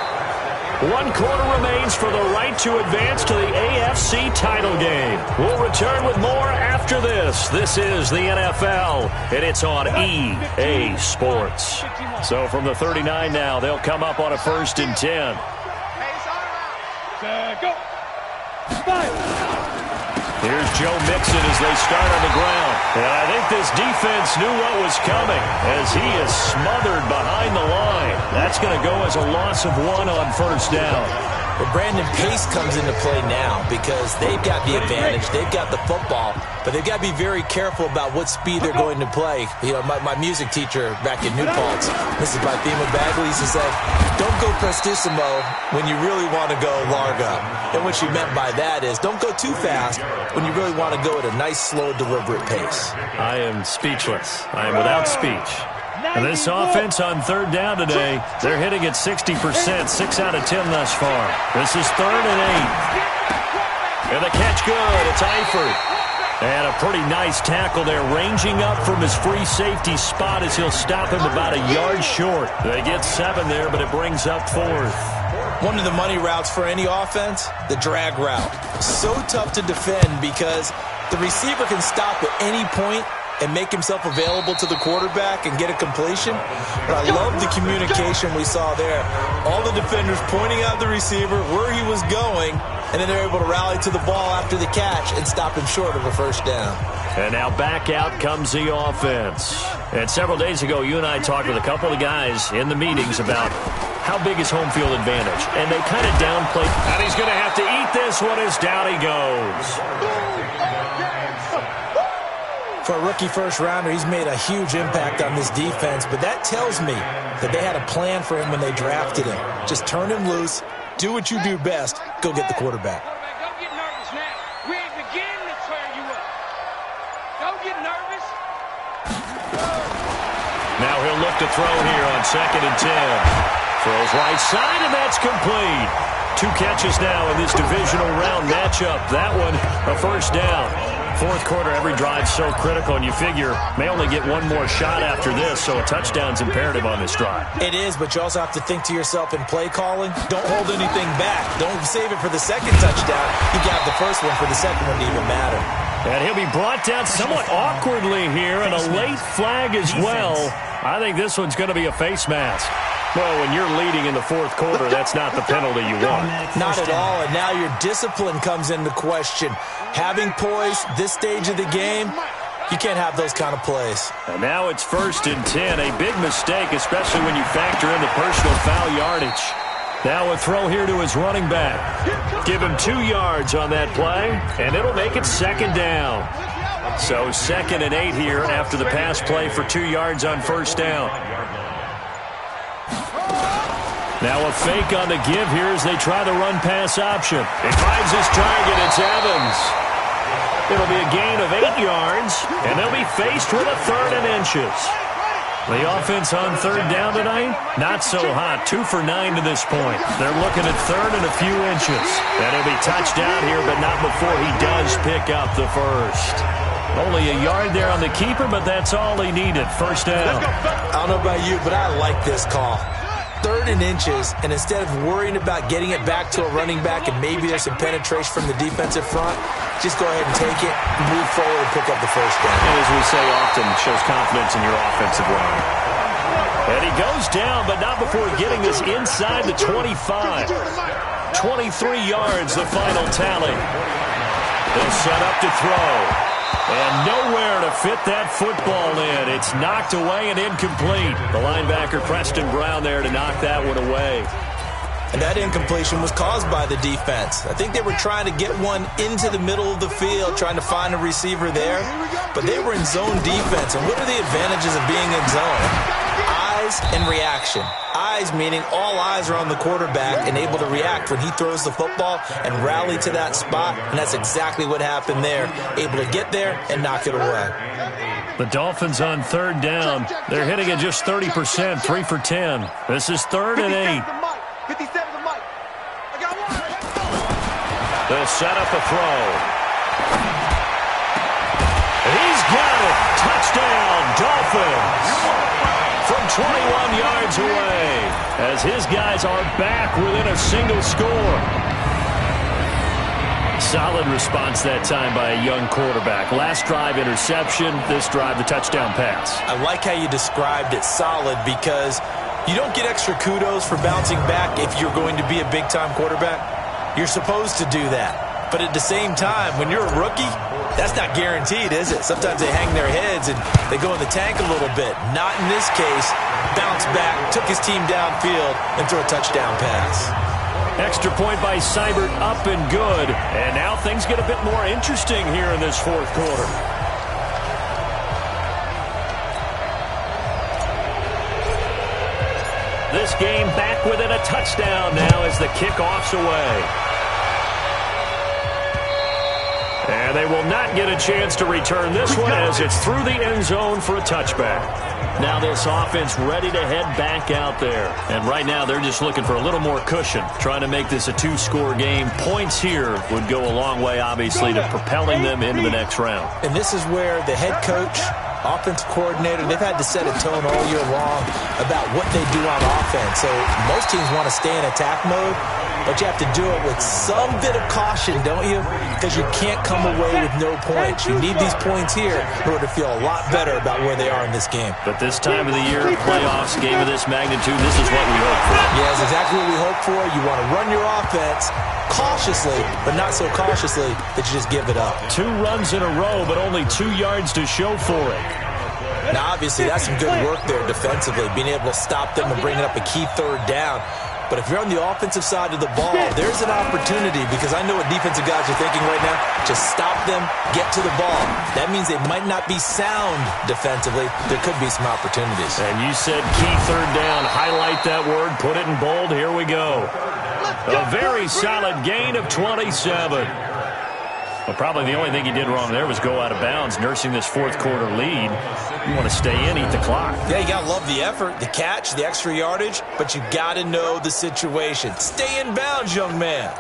1 quarter remains for the right to advance to the AFC title game. We'll return with more after this. This is the NFL, and it's on EA Sports. So from the 39 now, they'll come up on a 1st and 10. Go. Here's Joe Mixon as they start on the ground. And I think this defense knew what was coming as he is smothered behind the line. That's going to go as a loss of 1 on 1st down. Well, Brandon, pace comes into play now because they've got the advantage. They've got the football, but they've got to be very careful about what speed they're going to play. My music teacher back in New Paltz, Mrs. Bythema Bagley, used to say, don't go prestissimo when you really want to go largo. And what she meant by that is don't go too fast when you really want to go at a nice, slow, deliberate pace. I am speechless. I am without speech. And this offense on 3rd down today, they're hitting at 60%, 6 out of 10 thus far. This is 3rd and 8. And the catch good. It's Eifert. And a pretty nice tackle there, ranging up from his free safety spot as he'll stop him about a yard short. They get 7 there, but it brings up 4th. One of the money routes for any offense, the drag route. So tough to defend because the receiver can stop at any point and make himself available to the quarterback and get a completion. But I love the communication we saw there. All the defenders pointing out the receiver, where he was going, and then they're able to rally to the ball after the catch and stop him short of a 1st down. And now back out comes the offense. And several days ago, you and I talked with a couple of guys in the meetings about how big is home field advantage. And they kind of downplayed. And he's going to have to eat this one as down he goes. For a rookie first-rounder, he's made a huge impact on this defense, but that tells me that they had a plan for him when they drafted him. Just turn him loose, do what you do best, go get the quarterback. Don't get nervous now. We ain't beginning to tear you up. Don't get nervous. Now he'll look to throw here on 2nd and 10. Throws right side, and that's complete. 2 catches now in this divisional round matchup. That one, a first down. Fourth quarter, every drive's so critical, and you figure may only get one more shot after this, so a touchdown's imperative on this drive. It is, but you also have to think to yourself in play calling, don't hold anything back. Don't save it for the second touchdown. You got the first one for the second one to even matter. And he'll be brought down somewhat awkwardly here, and a late flag as well. I think this one's going to be a face mask. Well, when you're leading in the fourth quarter, that's not the penalty you want. Not at all, and now your discipline comes into question. Having poise this stage of the game, you can't have those kind of plays. And now it's 1st and 10, a big mistake, especially when you factor in the personal foul yardage. Now a throw here to his running back. Give him 2 yards on that play, and it'll make it 2nd down. So 2nd and 8 here after the pass play for 2 yards on first down. Now a fake on the give here as they try the run-pass option. It finds his target. It's Evans. It'll be a gain of 8 yards, and they'll be faced with a 3rd and inches. The offense on 3rd down tonight, not so hot. 2 for 9 to this point. They're looking at 3rd and a few inches. And he'll be touchdown here, but not before he does pick up the first. Only a yard there on the keeper, but that's all he needed. First down. I don't know about you, but I like this call. 3rd and inches, and instead of worrying about getting it back to a running back and maybe there's some penetration from the defensive front, just go ahead and take it, move forward, and pick up the first down. And as we say often, it shows confidence in your offensive line. And he goes down, but not before getting this inside the 25. 23 yards, the final tally. They'll set up to throw. And nowhere to fit that football in. It's knocked away and incomplete. The linebacker, Preston Brown, there to knock that one away. And that incompletion was caused by the defense. I think they were trying to get one into the middle of the field, trying to find a receiver there. But they were in zone defense. And what are the advantages of being in zone? Eyes and reaction. Eyes meaning all eyes are on the quarterback and able to react when he throws the football and rally to that spot. And that's exactly what happened there. Able to get there and knock it away. The Dolphins on 3rd down. They're hitting at just 30%, 3 for 10. This is 3rd and 8. 57 to Mike. I got one. They'll set up a throw. He's got it. Touchdown, Dolphins. From 21 yards away, as his guys are back within a single score. Solid response that time by a young quarterback. Last drive, interception. This drive, the touchdown pass. I like how you described it, solid, because you don't get extra kudos for bouncing back if you're going to be a big-time quarterback. You're supposed to do that. But at the same time, when you're a rookie, that's not guaranteed, is it? Sometimes they hang their heads and they go in the tank a little bit. Not in this case. Bounce back, took his team downfield, and threw a touchdown pass. Extra point by Seibert, up and good. And now things get a bit more interesting here in this fourth quarter. This game back within a touchdown now as the kickoff's away. And they will not get a chance to return this one as it's through the end zone for a touchback. Now this offense ready to head back out there. And right now they're just looking for a little more cushion, trying to make this a 2-score game. Points here would go a long way, obviously, to propelling them into the next round. And this is where the head coach, offensive coordinator, they've had to set a tone all year long about what they do on offense. So most teams want to stay in attack mode, but you have to do it with some bit of caution, don't you? Because you can't come away with no points. You need these points here in order to feel a lot better about where they are in this game. But this time of the year, playoffs, game of this magnitude, this is what we hope for. Yeah, that's exactly what we hope for. You want to run your offense cautiously, but not so cautiously that you just give it up. 2 runs in a row, but only 2 yards to show for it. Now, obviously, that's some good work there defensively, being able to stop them and bring it up a key 3rd down. But if you're on the offensive side of the ball, there's an opportunity, because I know what defensive guys are thinking right now. Just stop them, get to the ball. That means they might not be sound defensively. There could be some opportunities. And you said key third down. Highlight that word. Put it in bold. Here we go. A very solid gain of 27. Well, probably the only thing he did wrong there was go out of bounds, nursing this fourth quarter lead. You want to stay in, eat the clock. Yeah, you got to love the effort, the catch, the extra yardage, but you got to know the situation. Stay in bounds, young man.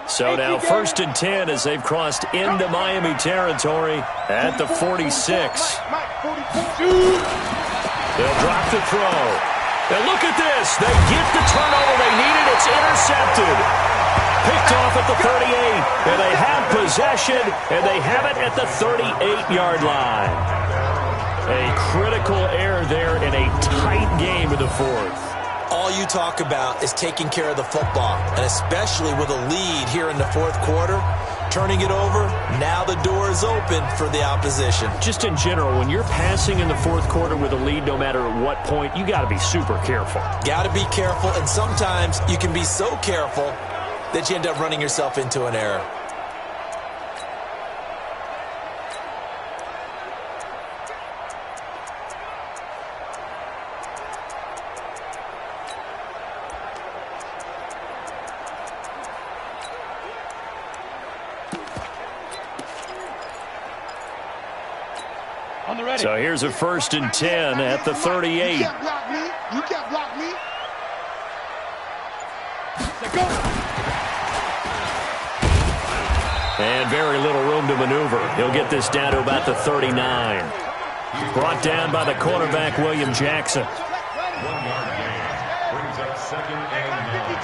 So now 1st and 10 as they've crossed into Miami territory at the 46. They'll drop the throw. And look at this. They get the turnover they needed. It's intercepted. Picked off at the 38, and they have possession, and they have it at the 38-yard line. A critical error there in a tight game in the fourth. All you talk about is taking care of the football, and especially with a lead here in the fourth quarter, turning it over, now the door is open for the opposition. Just in general, when you're passing in the fourth quarter with a lead, no matter at what point, you got to be super careful. Got to be careful, and sometimes you can be so careful that you end up running yourself into an error. So here's a 1st and 10 at the 38. You can't block me. You can't block me. Go. And very little room to maneuver. He'll get this down to about the 39. Brought down by the quarterback, William Jackson. 1 yard gain. Brings up 2nd and 9.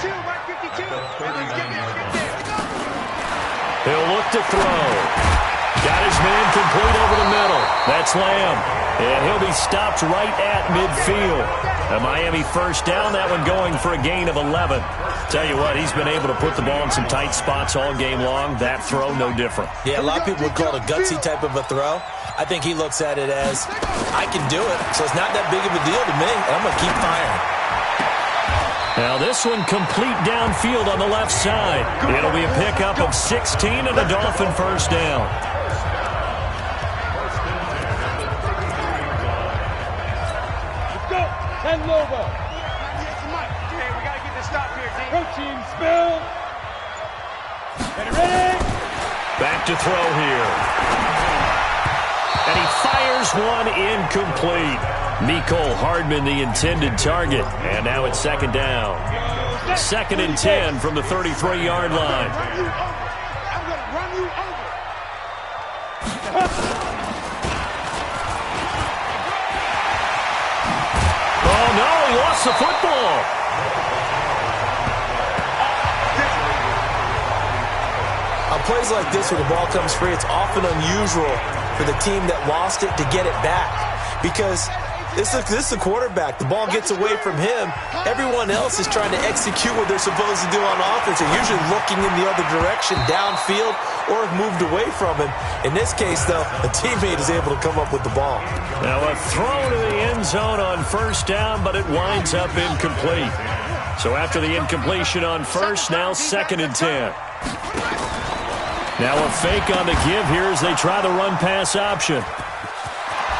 He'll look to throw. Got his man complete over the middle. That's Lamb. And he'll be stopped right at midfield. A Miami first down, that one going for a gain of 11. Tell you what, he's been able to put the ball in some tight spots all game long. That throw, no different. Yeah, a lot of people would call it a gutsy type of a throw. I think he looks at it as, I can do it, so it's not that big of a deal to me, and I'm going to keep firing. Now this one complete downfield on the left side. It'll be a pickup of 16 and a Dolphin first down. And Lobo. Hey, we got to get this stop here, D. Protein spill. Ready? Back to throw here. And he fires one incomplete. Mecole Hardman, the intended target. And now it's 2nd down. 2nd and 10 from the 33-yard line. I'm going to run you over. Oh, no, he lost the football. On plays like this where the ball comes free, it's often unusual for the team that lost it to get it back. Because this is the quarterback. The ball gets away from him. Everyone else is trying to execute what they're supposed to do on offense. They're usually looking in the other direction, downfield, or have moved away from him. In this case, though, a teammate is able to come up with the ball. Now a throw to the end zone on first down, but it winds up incomplete. So after the incompletion on first, now 2nd and 10. Now a fake on the give here as they try the run-pass option.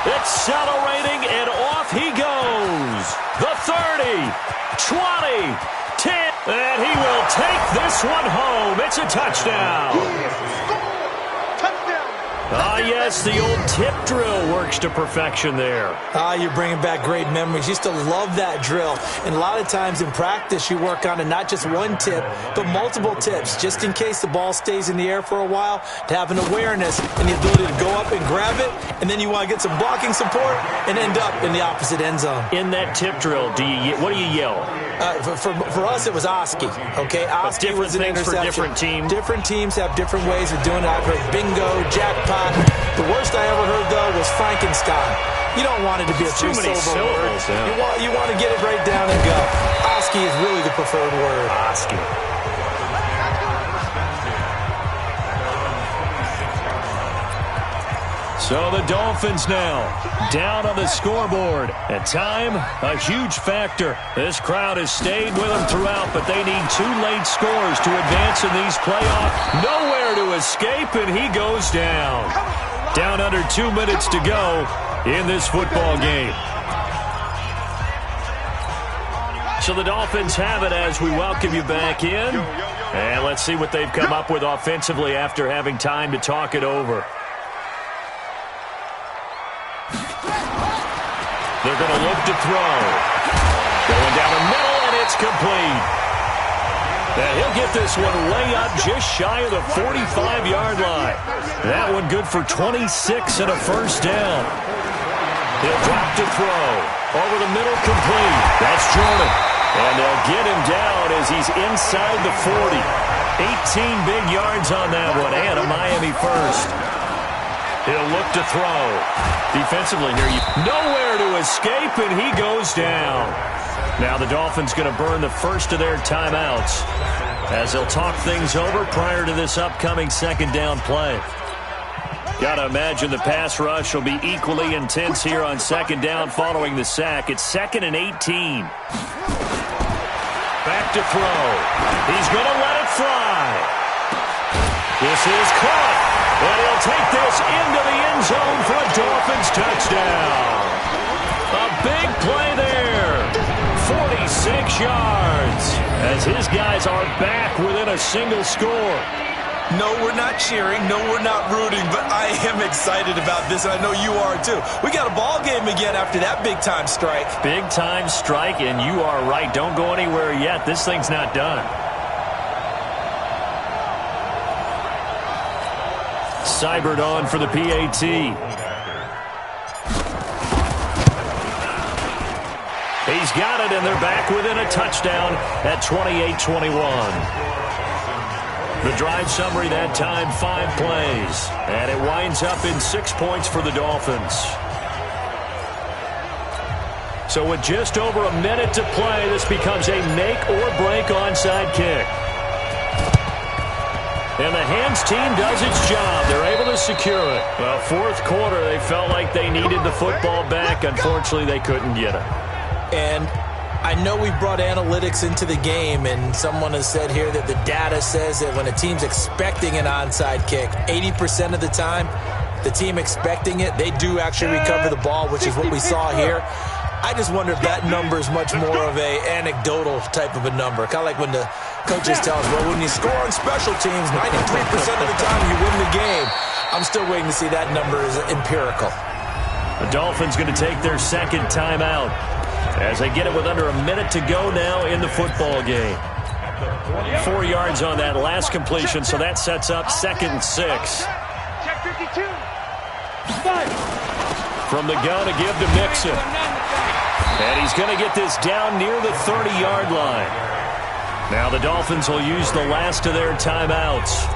Accelerating, and off he goes. The 30, 20, 10, and he will take this one home. It's a touchdown. Ah, yes, the old tip drill works to perfection there. You're bringing back great memories. Used to love that drill. And a lot of times in practice, you work on it, not just one tip, but multiple tips, just in case the ball stays in the air for a while, to have an awareness and the ability to go up and grab it, and then you want to get some blocking support and end up in the opposite end zone. In that tip drill, what do you yell? For us, it was Oski. Okay, Oski was an interception. For different teams. Different teams have different ways of doing it. I've heard bingo, jackpot. The worst I ever heard, though, was Frankenstein. You don't want it to be a three-syllable word. Yeah. You want to get it right down and go. Oski is really the preferred word. Oski. So the Dolphins now down on the scoreboard. At time, a huge factor. This crowd has stayed with them throughout, but they need 2 late scores to advance in these playoffs. Nowhere to escape, and he goes down. Down under 2 minutes to go in this football game. So the Dolphins have it as we welcome you back in. And let's see what they've come up with offensively after having time to talk it over. They're going to look to throw. Going down the middle, and it's complete. And he'll get this one way up just shy of the 45-yard line. That one good for 26 and a first down. He'll drop to throw. Over the middle, complete. That's Jordan. And they'll get him down as he's inside the 40. 18 big yards on that one, and a Miami first. He'll look to throw. Defensively here, nowhere to escape, and he goes down. Now the Dolphins going to burn the first of their timeouts as they'll talk things over prior to this upcoming second down play. Got to imagine the pass rush will be equally intense here on second down following the sack. It's 2nd and 18. Back to throw. He's going to let it fly. This is caught. And he'll take this into the end zone for a Dolphins touchdown. A big play there. 46 yards as his guys are back within a single score. No, we're not cheering. No, we're not rooting, but I am excited about this, and I know you are too. We got a ball game again after that big-time strike. Big-time strike, and you are right. Don't go anywhere yet. This thing's not done. Seibert on for the PAT. He's got it, and they're back within a touchdown at 28-21. The drive summary that time, 5 plays. And it winds up in 6 points for the Dolphins. So with just over a minute to play, this becomes a make-or-break onside kick. And the hands team does its job. They're able to secure it. Well, fourth quarter, they felt like they needed the football back. Unfortunately, they couldn't get it. And I know we brought analytics into the game, and someone has said here that the data says that when a team's expecting an onside kick, 80% of the time, the team expecting it, they do actually recover the ball, which is what we saw here. I just wonder if that number is much more of a anecdotal type of a number. Kind of like when the coaches tell us, well, when you score on special teams, 93% of the time you win the game. I'm still waiting to see that number is empirical. The Dolphins going to take their second timeout as they get it with under a minute to go now in the football game. 4 yards on that last completion, so that sets up 2nd and 6. Check 52. From the gun to give to Mixon. And he's going to get this down near the 30-yard line. Now the Dolphins will use the last of their timeouts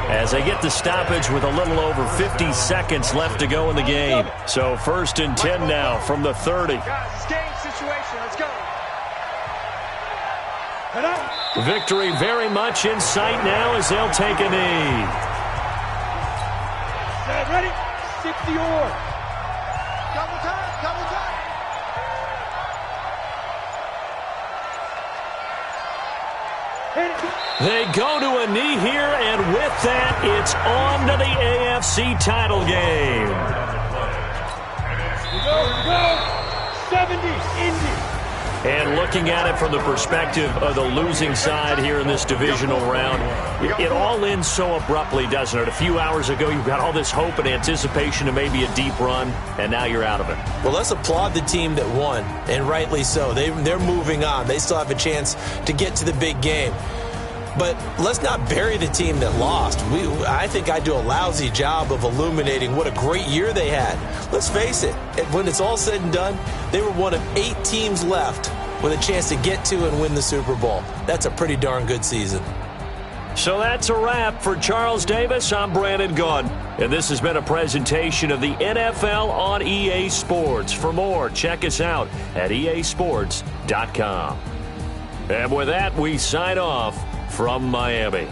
as they get the stoppage with a little over 50 seconds left to go in the game. So 1st and 10 now from the 30. Guys, game situation. Let's go. Victory very much in sight now as they'll take a knee. Ready? 60 or. Double time. Double time. They go to a knee here, and with that, it's on to the AFC title game. Go. 70, Indy. And looking at it from the perspective of the losing side here in this divisional round, it all ends so abruptly, doesn't it? A few hours ago, you got all this hope and anticipation of maybe a deep run, and now you're out of it. Well, let's applaud the team that won, and rightly so. They're moving on. They still have a chance to get to the big game. But let's not bury the team that lost. I think I do a lousy job of illuminating what a great year they had. Let's face it, when it's all said and done, they were one of 8 teams left with a chance to get to and win the Super Bowl. That's a pretty darn good season. So that's a wrap for Charles Davis. I'm Brandon Gunn, and this has been a presentation of the NFL on EA Sports. For more, check us out at easports.com. And with that, we sign off from Miami.